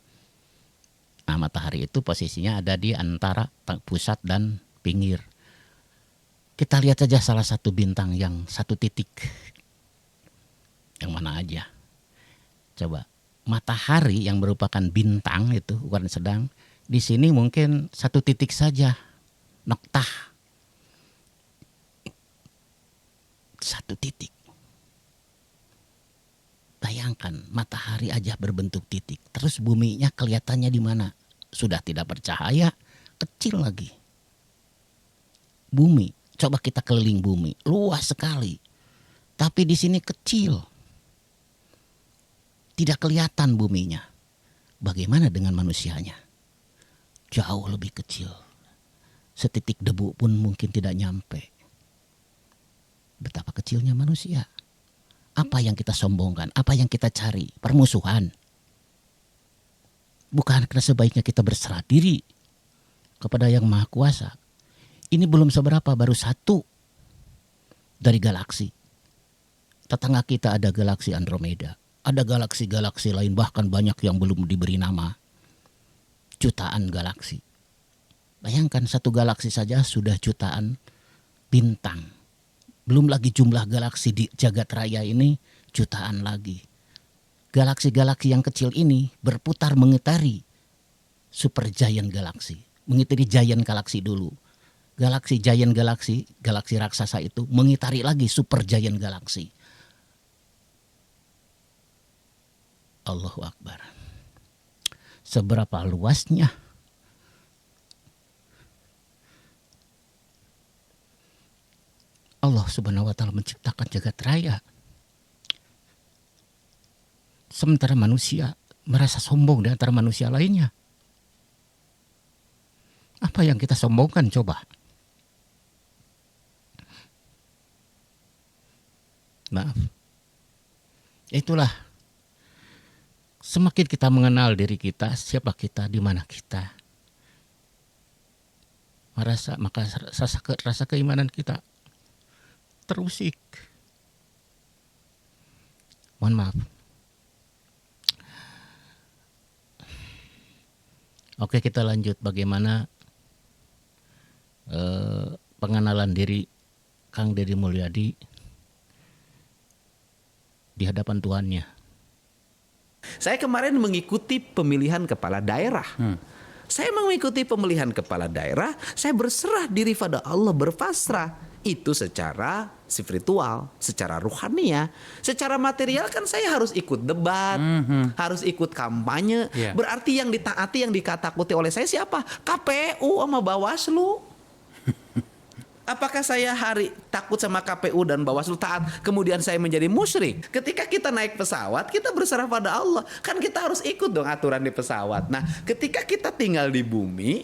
Speaker 1: Nah matahari itu posisinya ada di antara pusat dan pinggir. Kita lihat saja salah satu bintang yang satu titik. Yang mana aja? Coba. Matahari yang merupakan bintang itu ukuran sedang. Di sini mungkin satu titik saja. Noktah. Satu titik. Bayangkan matahari aja berbentuk titik. Terus buminya kelihatannya di mana? Sudah tidak bercahaya, kecil lagi. Bumi. Coba kita keliling bumi, luas sekali. Tapi di sini kecil. Tidak kelihatan buminya. Bagaimana dengan manusianya? Jauh lebih kecil. Setitik debu pun mungkin tidak nyampe. Betapa kecilnya manusia. Apa yang kita sombongkan? Apa yang kita cari? Permusuhan. Bukankah sebaiknya kita berserah diri kepada Yang Maha Kuasa? Ini belum seberapa, baru satu dari galaksi. Tetangga kita ada galaksi Andromeda. Ada galaksi-galaksi lain, bahkan banyak yang belum diberi nama. Jutaan galaksi. Bayangkan satu galaksi saja sudah jutaan bintang. Belum lagi jumlah galaksi di jagat raya ini jutaan lagi. Galaksi-galaksi yang kecil ini berputar mengitari super giant galaksi. Mengitari giant galaksi dulu. Galaksi giant galaksi raksasa itu mengitari lagi super giant galaksi. Allahu Akbar. Seberapa luasnya Allah Subhanahu wa taala menciptakan jagat raya. Sementara manusia merasa sombong di antara manusia lainnya. Apa yang kita sombongkan coba? Maaf. Itulah. Semakin kita mengenal diri kita, siapa kita, di mana kita. Maka rasa keimanan kita terusik. Mohon maaf. Oke, kita lanjut. Bagaimana pengenalan diri Kang Deddy Mulyadi di hadapan Tuhannya?
Speaker 4: Saya kemarin mengikuti pemilihan kepala daerah. Saya mengikuti pemilihan kepala daerah, saya berserah diri pada Allah, berpasrah. Itu secara spiritual, secara ruhania. Secara material kan saya harus ikut debat, harus ikut kampanye.
Speaker 3: Yeah.
Speaker 4: Berarti yang ditaati, yang dikatakuti oleh saya siapa? KPU sama Bawaslu. Apakah saya takut sama KPU dan Bawaslu taat, kemudian saya menjadi musyrik? Ketika kita naik pesawat, kita berserah pada Allah. Kan kita harus ikut dong aturan di pesawat. Nah, ketika kita tinggal di bumi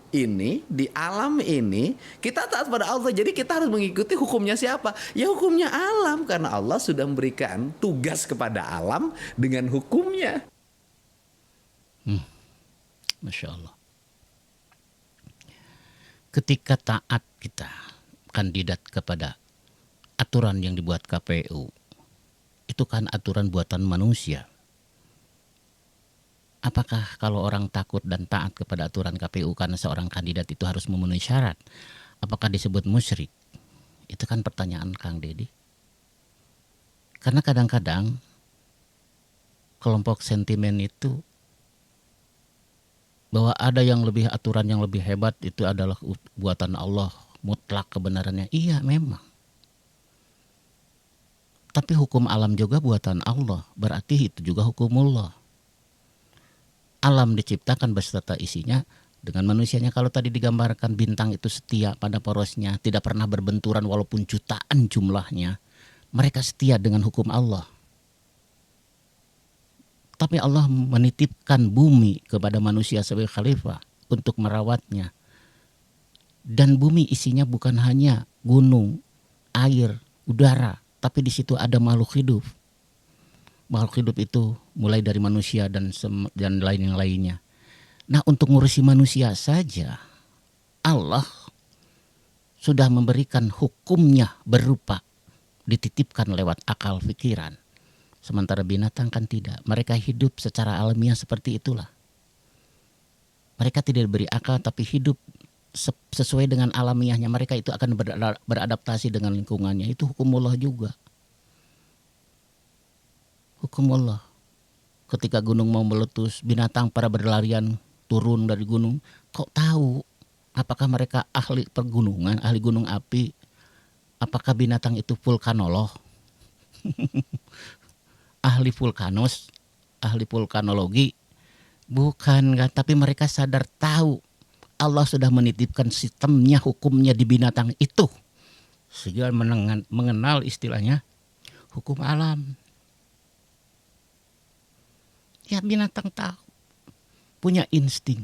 Speaker 4: ini, di alam ini, kita taat pada Allah. Jadi kita harus mengikuti hukumnya siapa? Ya hukumnya alam, karena Allah sudah memberikan tugas kepada alam dengan hukumnya.
Speaker 1: Masya Allah. Ketika taat kita kandidat kepada aturan yang dibuat KPU, itu kan aturan buatan manusia. Apakah kalau orang takut dan taat kepada aturan KPU karena seorang kandidat itu harus memenuhi syarat, apakah disebut musyrik? Itu kan pertanyaan Kang Deddy. Karena kadang-kadang kelompok sentimen itu bahwa ada yang lebih, aturan yang lebih hebat itu adalah buatan Allah, mutlak kebenarannya. Iya memang. Tapi hukum alam juga buatan Allah, berarti itu juga hukumullah. Alam diciptakan beserta isinya dengan manusianya. Kalau tadi digambarkan bintang itu setia pada porosnya, tidak pernah berbenturan walaupun jutaan jumlahnya. Mereka setia dengan hukum Allah. Tapi Allah menitipkan bumi kepada manusia sebagai khalifah untuk merawatnya. Dan bumi isinya bukan hanya gunung, air, udara, tapi di situ ada makhluk hidup. Makhluk hidup itu mulai dari manusia dan lain yang lainnya. Nah, untuk ngurusi manusia saja Allah sudah memberikan hukumnya berupa dititipkan lewat akal pikiran. Sementara binatang kan tidak. Mereka hidup secara alamiah seperti itulah. Mereka tidak diberi akal tapi hidup sesuai dengan alamiahnya. Mereka itu akan beradaptasi dengan lingkungannya. Itu hukumullah juga. Hukumullah. Ketika gunung mau meletus, binatang para berlarian turun dari gunung. Kok tahu? Apakah mereka ahli pergunungan, ahli gunung api? Apakah binatang itu vulkanolog? Ahli vulkanos, ahli vulkanologi? Bukan kan, tapi mereka sadar tahu Allah sudah menitipkan sistemnya, hukumnya di binatang itu. Sehingga mengenal istilahnya hukum alam. Ya binatang tahu, punya insting.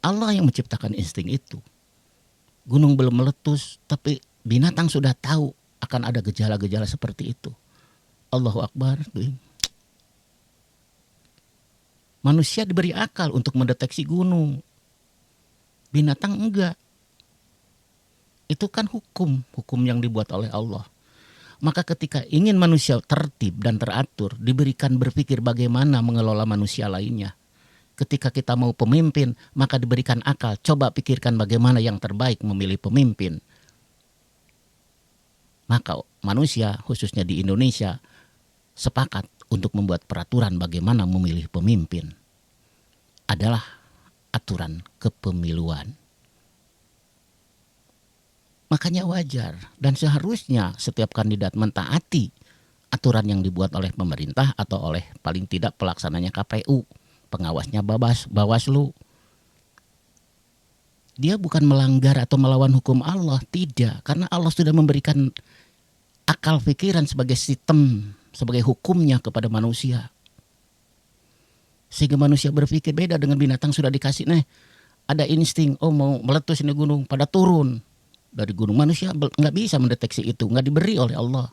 Speaker 1: Allah yang menciptakan insting itu. Gunung belum meletus, tapi binatang sudah tahu akan ada gejala-gejala seperti itu. Allahu Akbar. Manusia diberi akal untuk mendeteksi gunung. Binatang enggak. Itu kan hukum yang dibuat oleh Allah. Maka ketika ingin manusia tertib dan teratur, diberikan berpikir bagaimana mengelola manusia lainnya. Ketika kita mau pemimpin, maka diberikan akal. Coba pikirkan bagaimana yang terbaik memilih pemimpin. Maka manusia, khususnya di Indonesia, sepakat untuk membuat peraturan bagaimana memilih pemimpin. Adalah aturan kepemiluan. Makanya wajar dan seharusnya setiap kandidat mentaati aturan yang dibuat oleh pemerintah atau oleh paling tidak pelaksananya KPU, pengawasnya Bawaslu. Dia bukan melanggar atau melawan hukum Allah, tidak. Karena Allah sudah memberikan akal pikiran sebagai sistem, sebagai hukumnya kepada manusia. Sehingga manusia berpikir beda dengan binatang, sudah dikasih ada insting, oh mau meletus ini gunung, pada turun dari gunung. Manusia nggak bisa mendeteksi itu, nggak diberi oleh Allah.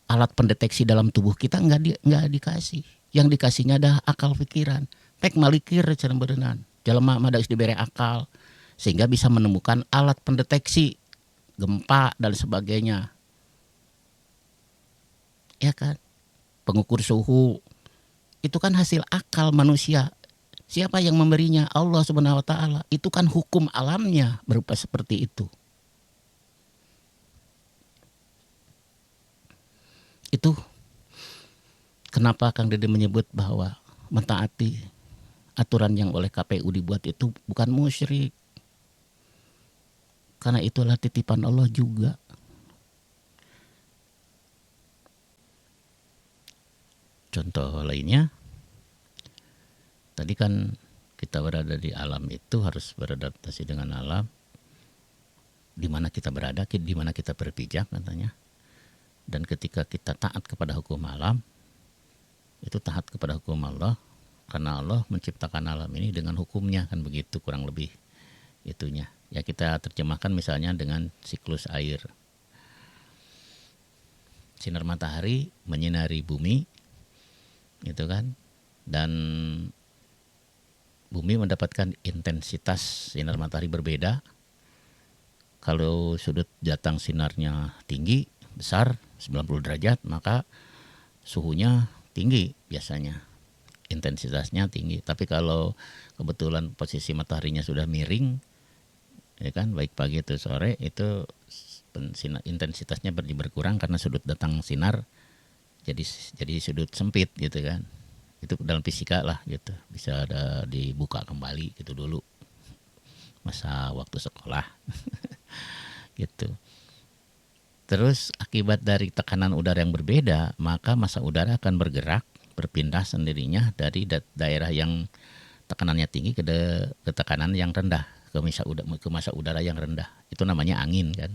Speaker 1: Alat pendeteksi dalam tubuh kita nggak dikasih. Yang dikasihnya ada akal pikiran. Pek malikir cara berenang. Jelema mah geus dibere akal sehingga bisa menemukan alat pendeteksi gempa dan sebagainya. ya kan? Pengukur suhu itu kan hasil akal manusia. Siapa yang memberinya? Allah Subhanahu wa taala. Itu kan hukum alamnya berupa seperti itu. Itu kenapa Kang Dede menyebut bahwa mentaati aturan yang oleh KPU dibuat itu bukan musyrik. Karena itulah titipan Allah juga. Contoh lainnya, tadi kan kita berada di alam itu harus beradaptasi dengan alam. Di mana kita berada, di mana kita berpijak katanya. Dan ketika kita taat kepada hukum alam, itu taat kepada hukum Allah. Karena Allah menciptakan alam ini dengan hukumnya, kan begitu kurang lebih itunya. Ya kita terjemahkan misalnya dengan siklus air. Sinar matahari menyinari bumi, gitu kan, dan bumi mendapatkan intensitas sinar matahari berbeda. Kalau sudut datang sinarnya tinggi, besar, 90 derajat, maka suhunya tinggi biasanya, intensitasnya tinggi. Tapi kalau kebetulan posisi mataharinya sudah miring, ya kan, baik pagi atau sore, itu intensitasnya berkurang karena sudut datang sinar jadi sudut sempit gitu kan. Itu dalam fisika lah gitu, bisa ada dibuka kembali gitu dulu masa waktu sekolah. Gitu. Terus akibat dari tekanan udara yang berbeda, maka massa udara akan bergerak berpindah sendirinya dari daerah yang tekanannya tinggi ke tekanan yang rendah, ke massa udara yang rendah. Itu namanya angin kan.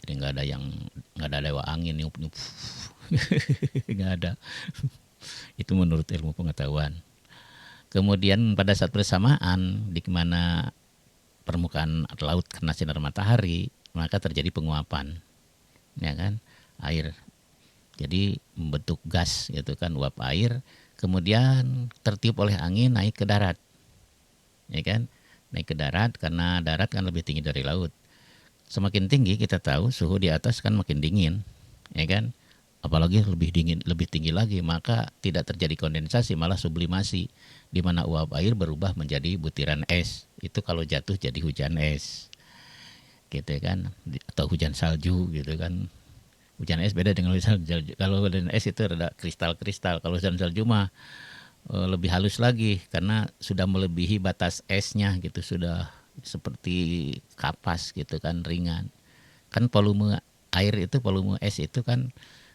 Speaker 1: Jadi nggak ada dewa angin niup nggak ada. Itu menurut ilmu pengetahuan. Kemudian pada saat bersamaan di mana permukaan laut kena sinar matahari, maka terjadi penguapan, ya kan, air. Jadi membentuk gas gitu kan, uap air, kemudian tertiup oleh angin naik ke darat, ya kan, naik ke darat karena darat kan lebih tinggi dari laut. Semakin tinggi kita tahu suhu di atas kan makin dingin, ya kan. Apalagi lebih tinggi lagi, maka tidak terjadi kondensasi, malah sublimasi, di mana uap air berubah menjadi butiran es. Itu kalau jatuh jadi hujan es, gitu kan, atau hujan salju gitu kan. Hujan es beda dengan hujan salju. Kalau hujan es itu ada kristal-kristal. Kalau hujan salju mah lebih halus lagi karena sudah melebihi batas esnya gitu, sudah seperti kapas gitu kan, ringan. Kan volume air itu, volume es itu kan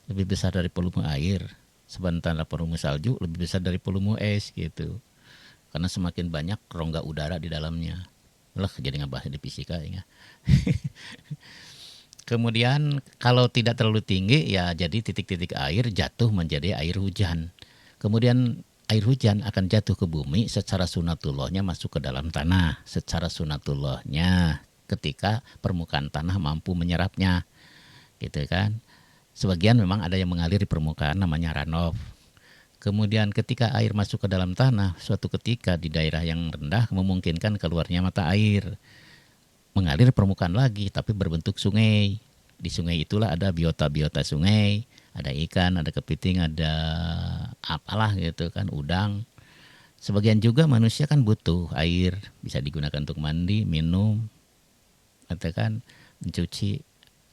Speaker 1: lebih besar dari volume air, sementara volume salju lebih besar dari volume es gitu. Karena semakin banyak rongga udara di dalamnya. Lah jadi ngebahas di fisika ya. Kemudian kalau tidak terlalu tinggi ya jadi titik-titik air jatuh menjadi air hujan. Kemudian air hujan akan jatuh ke bumi secara sunatullahnya masuk ke dalam tanah. Secara sunatullahnya ketika permukaan tanah mampu menyerapnya. Gitu kan. Sebagian memang ada yang mengalir di permukaan namanya runoff. Kemudian ketika air masuk ke dalam tanah, suatu ketika di daerah yang rendah memungkinkan keluarnya mata air. Mengalir permukaan lagi tapi berbentuk sungai. Di sungai itulah ada biota-biota sungai, ada ikan, ada kepiting, ada apalah gitu kan, udang. Sebagian juga manusia kan butuh air, bisa digunakan untuk mandi, minum, atau kan mencuci,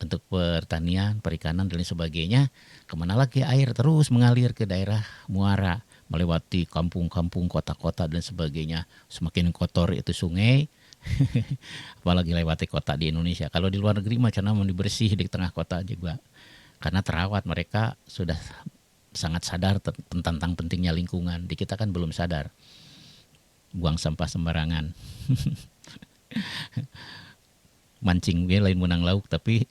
Speaker 1: untuk pertanian, perikanan dan lain sebagainya. Kemana lagi air terus mengalir ke daerah muara, melewati kampung-kampung, kota-kota dan sebagainya. Semakin kotor itu sungai, apalagi lewati kota di Indonesia. Kalau di luar negeri macam mana dibersih di tengah kota juga. Karena terawat, mereka sudah sangat sadar tentang pentingnya lingkungan. Di kita kan belum sadar. Buang sampah sembarangan. Mancing dia lain menang lauk tapi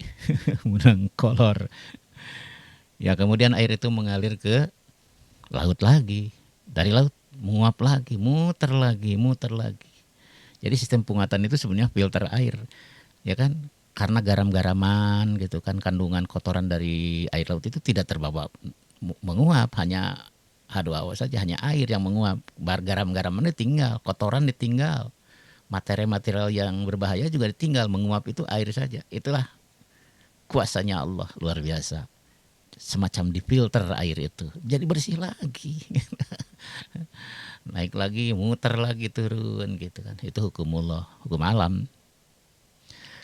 Speaker 1: menang kolor. Ya kemudian air itu mengalir ke laut lagi. Dari laut menguap lagi, muter lagi. Jadi sistem pengumuatan itu sebenarnya filter air. Ya kan? Karena garam-garaman gitu kan, kandungan kotoran dari air laut itu tidak terbawa menguap, hanya H2O saja, hanya air yang menguap. Garam-garamannya tinggal, kotoran ditinggal. Material-material yang berbahaya juga ditinggal, menguap itu air saja. Itulah kuasanya Allah, luar biasa. semacam difilter air itu, jadi bersih lagi. Naik lagi, muter lagi, turun gitu kan. Itu hukumullah, hukum alam.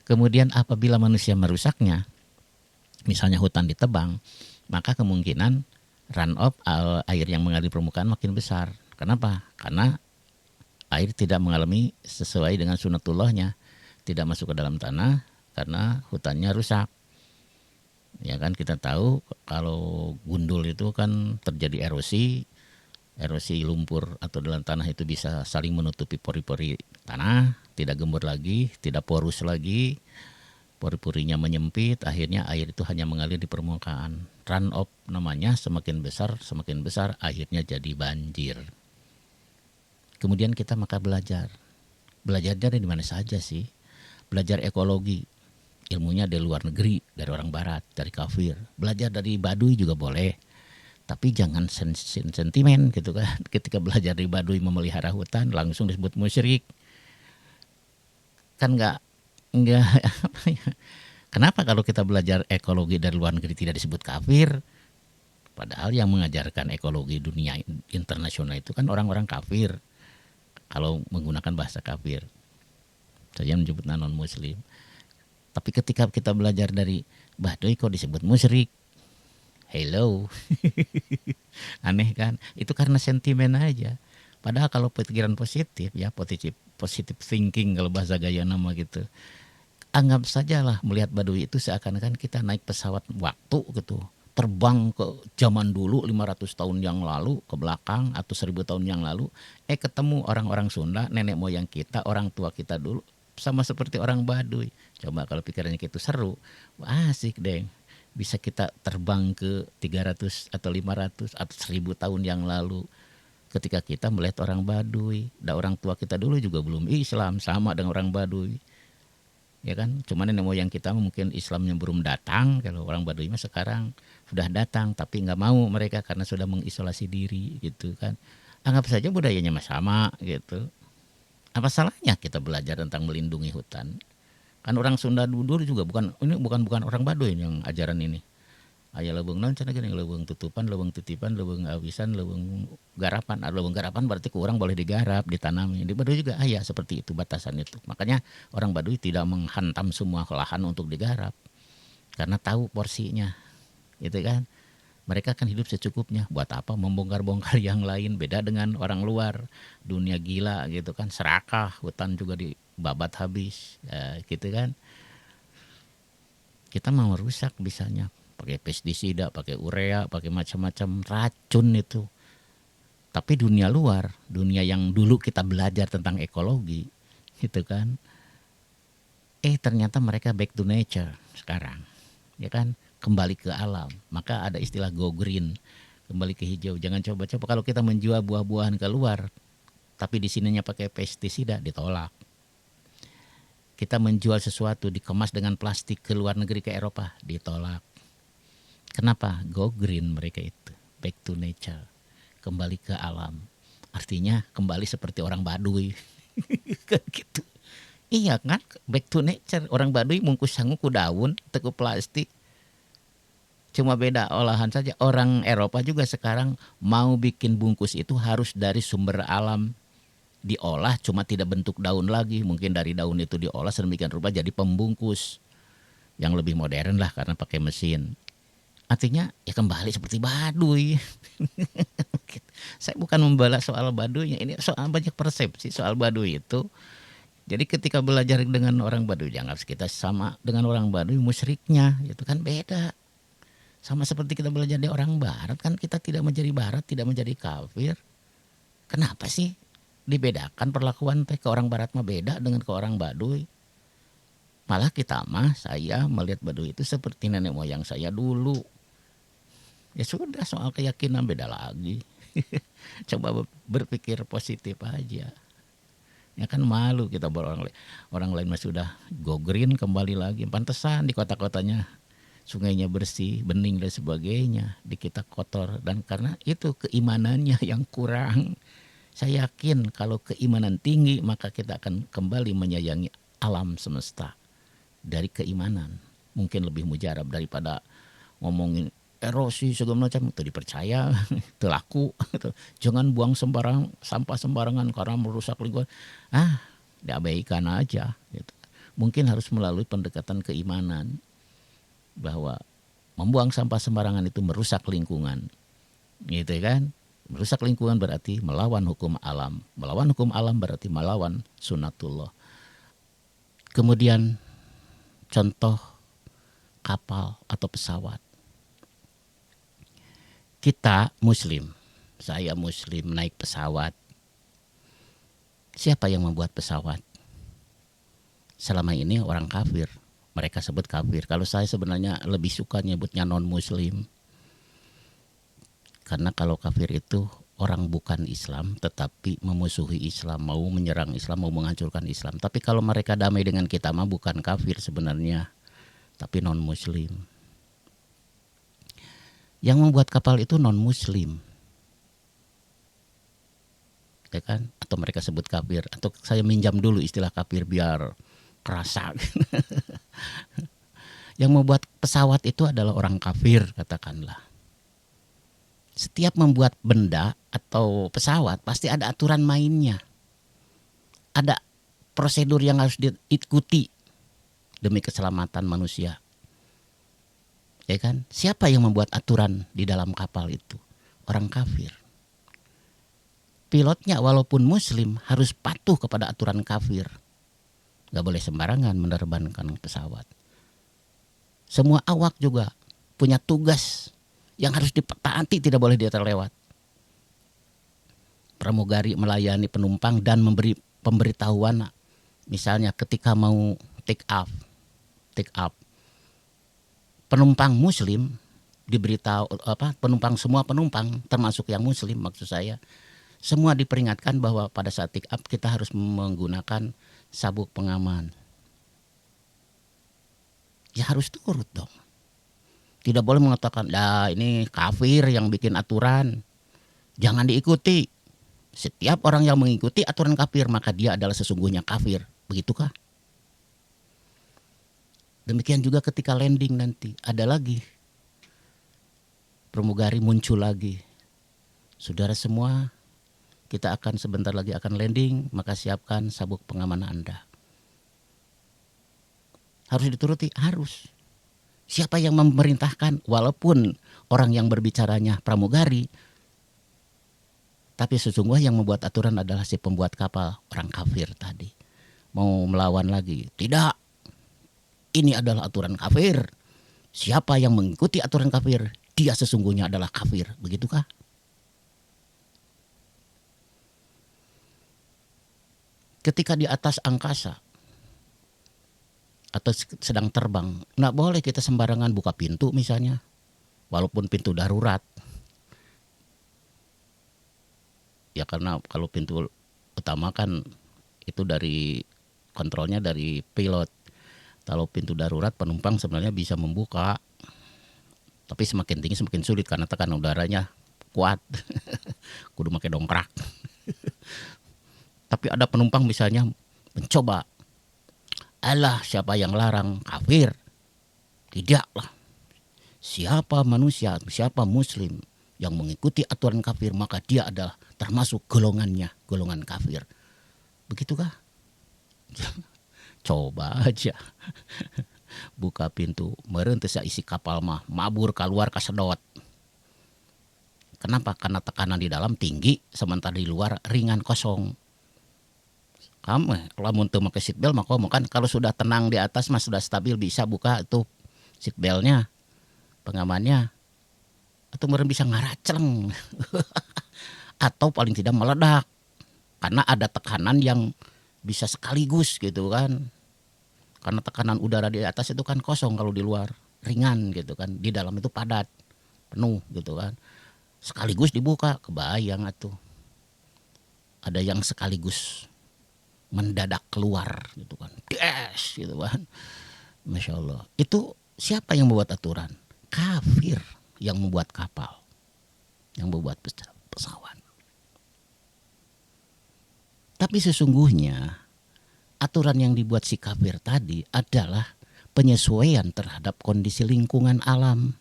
Speaker 1: Kemudian apabila manusia merusaknya, misalnya hutan ditebang, maka kemungkinan runoff air yang mengalir permukaan makin besar. Kenapa? Karena air tidak mengalami sesuai dengan sunatullahnya, tidak masuk ke dalam tanah karena hutannya rusak. Ya kan, kita tahu kalau gundul itu kan terjadi erosi lumpur atau dalam tanah itu bisa saling menutupi pori-pori tanah, tidak gembur lagi, tidak porus lagi, pori-porinya menyempit, akhirnya air itu hanya mengalir di permukaan. Run off namanya, semakin besar, akhirnya jadi banjir. Kemudian kita maka belajar dari mana saja sih, belajar ekologi. Ilmunya dari luar negeri, dari orang barat, dari kafir. Belajar dari Baduy juga boleh. Tapi jangan sentimen gitu kan. Ketika belajar dari Baduy memelihara hutan langsung disebut musyrik. Kan enggak apa ya. Kenapa kalau kita belajar ekologi dari luar negeri tidak disebut kafir? Padahal yang mengajarkan ekologi dunia internasional itu kan orang-orang kafir. Kalau menggunakan bahasa kafir. Saya menyebutnya non muslim. Tapi ketika kita belajar dari Baduy kok disebut musyrik? Hello. Aneh kan? Itu karena sentimen aja. Padahal kalau pikiran positif ya, positive thinking kalau bahasa gaya nama gitu. Anggap sajalah melihat Baduy itu seakan-akan kita naik pesawat waktu gitu. Terbang ke zaman dulu 500 tahun yang lalu ke belakang atau 1000 tahun yang lalu. Ketemu orang-orang Sunda, nenek moyang kita, orang tua kita dulu. Sama seperti orang Baduy. Coba kalau pikirannya gitu seru, wah asik deh. Bisa kita terbang ke 300 atau 500 atau 1000 tahun yang lalu. Ketika kita melihat orang Baduy. Dan orang tua kita dulu juga belum Islam, sama dengan orang Baduy. Ya kan, cuman nenek moyang kita mungkin Islamnya belum datang. Kalau orang Baduy mah sekarang sudah datang, tapi nggak mau mereka karena sudah mengisolasi diri gitu kan. Anggap saja budayanya sama gitu. Apa salahnya kita belajar tentang melindungi hutan? Kan orang Sunda dulu juga bukan orang Baduy yang ajaran ini. Aya leuweung naon cenah geuning, leuweung tutupan, leuweung titipan, leuweung awisan, leuweung garapan. Leuweung garapan berarti ku urang boleh digarap, ditanami. Di Baduy juga aya seperti itu batasan itu. Makanya orang Baduy tidak menghantam semua lahan untuk digarap. Karena tahu porsinya. Gitu kan? Mereka kan hidup secukupnya. Buat apa membongkar-bongkar yang lain? Beda dengan orang luar. Dunia gila gitu kan. Serakah. Hutan juga dibabat habis. Ya, gitu kan. Kita mau rusak bisanya. Pakai pestisida, pakai urea, pakai macam-macam racun itu. Tapi dunia luar. Dunia yang dulu kita belajar tentang ekologi. Gitu kan. Ternyata mereka back to nature sekarang. Ya kan. Kembali ke alam, maka ada istilah go green, kembali ke hijau. Jangan coba-coba kalau kita menjual buah-buahan keluar, tapi di sininya pakai pestisida, ditolak. Kita menjual sesuatu dikemas dengan plastik ke luar negeri, ke Eropa, ditolak. Kenapa? Go green mereka itu, back to nature, kembali ke alam. Artinya kembali seperti orang Baduy, kan gitu. Iya kan, back to nature. Orang Baduy mungkus sangu ku daun, teku plastik. Cuma beda olahan saja. Orang Eropa juga sekarang mau bikin bungkus itu harus dari sumber alam diolah, cuma tidak bentuk daun lagi. Mungkin dari daun itu diolah sedemikian rupa jadi pembungkus yang lebih modern lah karena pakai mesin. Artinya ya kembali seperti Baduy. Saya bukan membela soal Baduynya, ini soal banyak persepsi soal Baduy itu. Jadi ketika belajar dengan orang Baduy jangan kita sama dengan orang Baduy musyriknya, itu kan beda. Sama seperti kita belajar dari orang barat, kan kita tidak menjadi barat, tidak menjadi kafir. Kenapa sih dibedakan perlakuan teh? Ke orang barat mah beda dengan ke orang Baduy. Malah kita mah, saya melihat Baduy itu seperti nenek moyang saya dulu. Ya sudah, soal keyakinan beda lagi. Coba berpikir positif aja. Ya kan malu kita orang lain mah sudah go green kembali lagi. Pantesan di kota-kotanya sungainya bersih, bening dan sebagainya. Di kita kotor, dan karena itu keimanannya yang kurang. Saya yakin kalau keimanan tinggi maka kita akan kembali menyayangi alam semesta dari keimanan. Mungkin lebih mujarab daripada ngomongin erosi segala macam itu dipercaya, itu laku. Jangan buang sampah sembarangan karena merusak lingkungan. Diabaikan aja. Gitu. Mungkin harus melalui pendekatan keimanan bahwa membuang sampah sembarangan itu merusak lingkungan, gitu kan? Merusak lingkungan berarti melawan hukum alam. Melawan hukum alam berarti melawan sunnatullah. Kemudian contoh kapal atau pesawat. Kita muslim, saya muslim naik pesawat. Siapa yang membuat pesawat? Selama ini orang kafir, mereka sebut kafir. Kalau saya sebenarnya lebih suka nyebutnya non muslim. Karena kalau kafir itu orang bukan Islam tetapi memusuhi Islam, mau menyerang Islam, mau menghancurkan Islam. Tapi kalau mereka damai dengan kita mah bukan kafir sebenarnya, tapi non muslim. Yang membuat kapal itu non muslim, ya kan? Atau mereka sebut kafir, atau saya minjam dulu istilah kafir biar kerasa. Yang membuat pesawat itu adalah orang kafir, katakanlah. Setiap membuat benda atau pesawat pasti ada aturan mainnya. Ada prosedur yang harus diikuti demi keselamatan manusia. Ya kan? Siapa yang membuat aturan di dalam kapal itu? Orang kafir. Pilotnya walaupun muslim harus patuh kepada aturan kafir. Gak boleh sembarangan menerbangkan pesawat. Semua awak juga punya tugas yang harus ditaati, tidak boleh dia terlewat. Pramugari melayani penumpang dan memberi pemberitahuan, misalnya ketika mau take off, penumpang muslim diberitahu semua penumpang termasuk yang muslim maksud saya, semua diperingatkan bahwa pada saat take off kita harus menggunakan sabuk pengaman. Ya harus turut dong. Tidak boleh mengatakan, ini kafir yang bikin aturan. Jangan diikuti. Setiap orang yang mengikuti aturan kafir, maka dia adalah sesungguhnya kafir. Begitukah? Demikian juga ketika landing nanti. Ada lagi. Pramugari muncul lagi. Saudara semua, kita akan sebentar lagi akan landing, maka siapkan sabuk pengaman Anda. Harus dituruti? Harus. Siapa yang memerintahkan? Walaupun orang yang berbicaranya pramugari, tapi sesungguhnya yang membuat aturan adalah si pembuat kapal, orang kafir tadi. Mau melawan lagi? Tidak. Ini adalah aturan kafir. Siapa yang mengikuti aturan kafir, dia sesungguhnya adalah kafir. Begitukah? Ketika di atas angkasa atau sedang terbang, nggak boleh kita sembarangan buka pintu misalnya, walaupun pintu darurat. Ya karena kalau pintu utama kan itu dari kontrolnya dari pilot. Kalau pintu darurat penumpang sebenarnya bisa membuka, tapi semakin tinggi semakin sulit karena tekanan udaranya kuat. Kudu pakai dongkrak. Tapi ada penumpang misalnya mencoba. Allah, siapa yang larang? Kafir. Tidaklah. Siapa manusia, siapa muslim yang mengikuti aturan kafir, maka dia adalah termasuk golongannya, golongan kafir. Begitukah? Coba aja. Buka pintu, meureun teu isi kapal mah mabur keluar kasedot. Kenapa? Karena tekanan di dalam tinggi, sementara di luar ringan kosong. Kamu lamun teu make seatbelt maka kan kalau sudah tenang di atas mah sudah stabil bisa buka tuh seatbeltnya, pengamannya, atau meureun bisa ngaracleng atau paling tidak meledak karena ada tekanan yang bisa sekaligus gitu kan, karena tekanan udara di atas itu kan kosong, kalau di luar ringan gitu kan, di dalam itu padat penuh gitu kan, sekaligus dibuka kebayang atuh ada yang sekaligus mendadak keluar gitu kan, des gitu kan, masya Allah. Itu siapa yang membuat aturan? Kafir yang membuat kapal, yang membuat pesawat. Tapi sesungguhnya aturan yang dibuat si kafir tadi adalah penyesuaian terhadap kondisi lingkungan alam.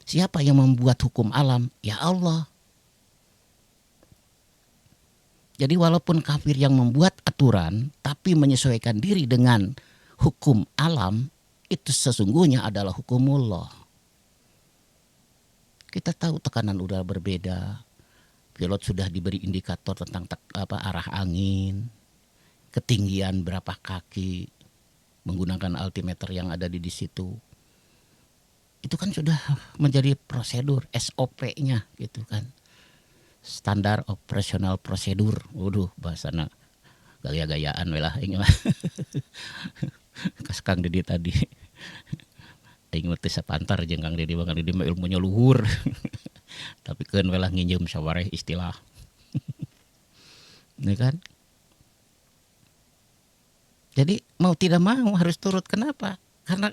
Speaker 1: Siapa yang membuat hukum alam? Ya Allah. Jadi walaupun kafir yang membuat aturan tapi menyesuaikan diri dengan hukum alam, itu sesungguhnya adalah hukumullah. Kita tahu tekanan udara berbeda. Pilot sudah diberi indikator tentang arah angin, ketinggian berapa kaki, menggunakan altimeter yang ada di situ. Itu kan sudah menjadi prosedur SOP-nya gitu kan. Standar Operational Procedure. Waduh, bahasana gaya-gayaan welah ini mah. Kas Kang Didi tadi. Aing mah teu sapantar jeung Kang Didi, Kang Didi mah ilmunya luhur. Tapi keun welah nginjem sawareh istilah. Ini kan. Jadi mau tidak mau harus turut, kenapa? Karena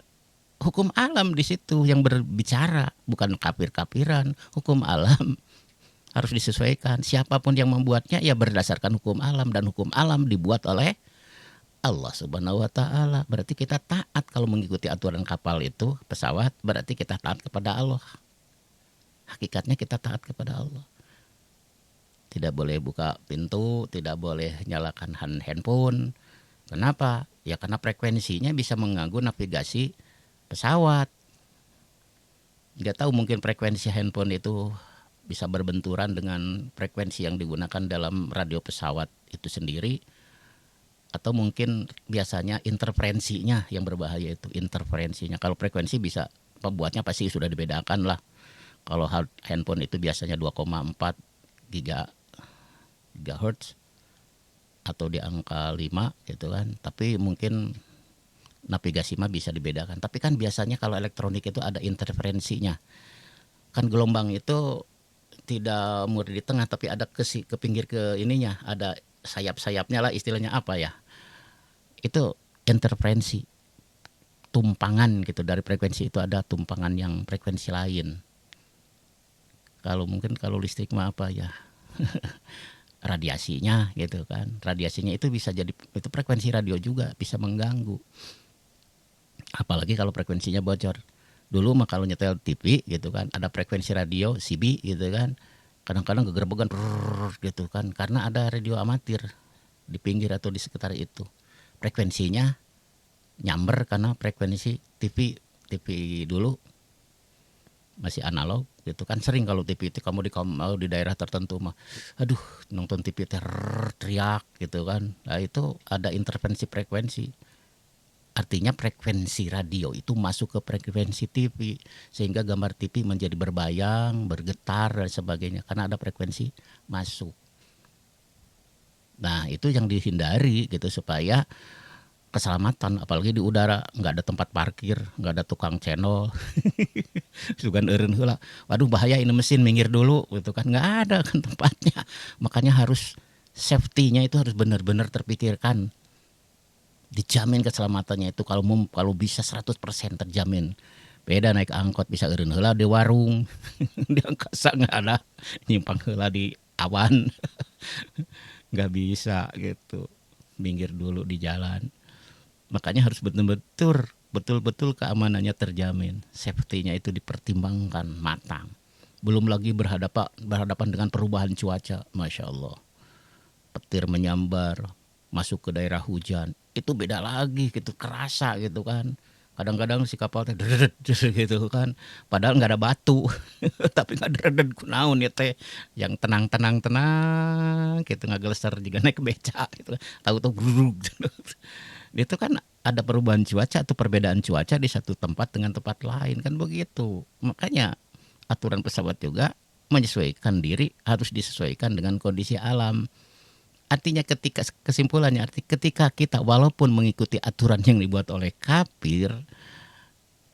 Speaker 1: hukum alam di situ yang berbicara, bukan kafir-kafiran, hukum alam. Harus disesuaikan. Siapapun yang membuatnya ya berdasarkan hukum alam, dan hukum alam dibuat oleh Allah Subhanahu wa taala. Berarti kita taat kalau mengikuti aturan kapal itu, pesawat, berarti kita taat kepada Allah. Hakikatnya kita taat kepada Allah. Tidak boleh buka pintu, tidak boleh nyalakan handphone. Kenapa? Ya karena frekuensinya bisa mengganggu navigasi pesawat. Nggak tahu, mungkin frekuensi handphone itu bisa berbenturan dengan frekuensi yang digunakan dalam radio pesawat itu sendiri, atau mungkin biasanya interferensinya yang berbahaya itu, interferensinya. Kalau frekuensi bisa, pembuatnya pasti sudah dibedakan lah. Kalau handphone itu biasanya 2,4 GHz atau di angka 5 gitu kan, tapi mungkin navigasi mah bisa dibedakan. Tapi kan biasanya kalau elektronik itu ada interferensinya. Kan gelombang itu tidak murni di tengah, tapi ada ke pinggir ke ininya, ada sayap-sayapnya lah istilahnya, apa ya, itu interferensi, tumpangan gitu dari frekuensi itu, ada tumpangan yang frekuensi lain. Kalau mungkin kalau listrik mah apa ya, radiasinya gitu kan, radiasinya itu bisa jadi, itu frekuensi radio juga bisa mengganggu, apalagi kalau frekuensinya bocor. Dulu mah kalau nyetel TV gitu kan, ada frekuensi radio CB gitu kan, kadang-kadang gegerbegan gitu kan, karena ada radio amatir di pinggir atau di sekitar itu. Frekuensinya nyamber karena frekuensi TV dulu masih analog gitu kan. Sering kalau TV itu kamu di daerah tertentu mah, aduh nonton TV teriak gitu kan. Nah itu ada intervensi frekuensi. Artinya frekuensi radio itu masuk ke frekuensi TV, sehingga gambar TV menjadi berbayang, bergetar dan sebagainya, karena ada frekuensi masuk. Nah itu yang dihindari gitu, supaya keselamatan, apalagi di udara, nggak ada tempat parkir, nggak ada tukang channel. Sugan eureun heula, waduh bahaya ini mesin, minggir dulu gitu kan, nggak ada kan tempatnya. Makanya harus safety-nya itu harus benar-benar terpikirkan. Dijamin keselamatannya itu, kalau bisa 100% terjamin. Beda naik angkot, bisa eureun heula di warung. Di angkasa nggak ada, nyimpang heula di awan. Nggak bisa gitu, minggir dulu di jalan. Makanya harus betul-betul keamanannya terjamin, safety-nya itu dipertimbangkan matang. Belum lagi berhadapan dengan perubahan cuaca, Masya Allah. Petir menyambar, masuk ke daerah hujan, itu beda lagi gitu, kerasa gitu kan. Kadang-kadang si kapal teh gitu kan, padahal nggak ada batu, tapi nggak deredet kunaon ya teh, yang tenang gitu, nggak geleser juga naik beca gitu, tahu-tahu gruk. Itu kan ada perubahan cuaca atau perbedaan cuaca di satu tempat dengan tempat lain kan begitu. Makanya aturan pesawat juga menyesuaikan diri, harus disesuaikan dengan kondisi alam. Artinya kesimpulannya ketika kita walaupun mengikuti aturan yang dibuat oleh kafir,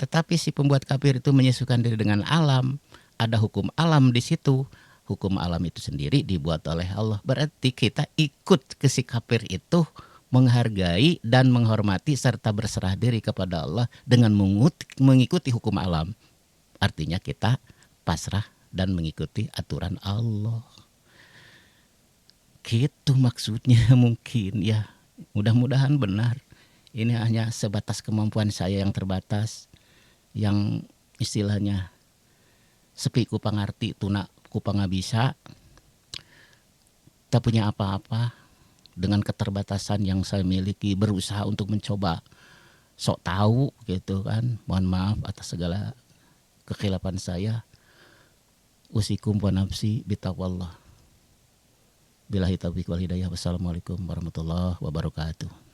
Speaker 1: tetapi si pembuat kafir itu menyesuaikan diri dengan alam, ada hukum alam di situ. Hukum alam itu sendiri dibuat oleh Allah. Berarti kita ikut ke si kafir itu, menghargai dan menghormati serta berserah diri kepada Allah dengan mengikuti hukum alam. Artinya kita pasrah dan mengikuti aturan Allah. Gitu maksudnya mungkin ya. Mudah-mudahan benar. Ini hanya sebatas kemampuan saya yang terbatas, yang istilahnya sepi ku pangarti tuna ku pangabisa. Tak punya apa-apa dengan keterbatasan yang saya miliki, berusaha untuk mencoba sok tahu gitu kan. Mohon maaf atas segala kekhilafan saya. Usikum wa nafsi bitaqwallah. Billahi taufiq wal hidayah. Wassalamualaikum warahmatullahi wabarakatuh.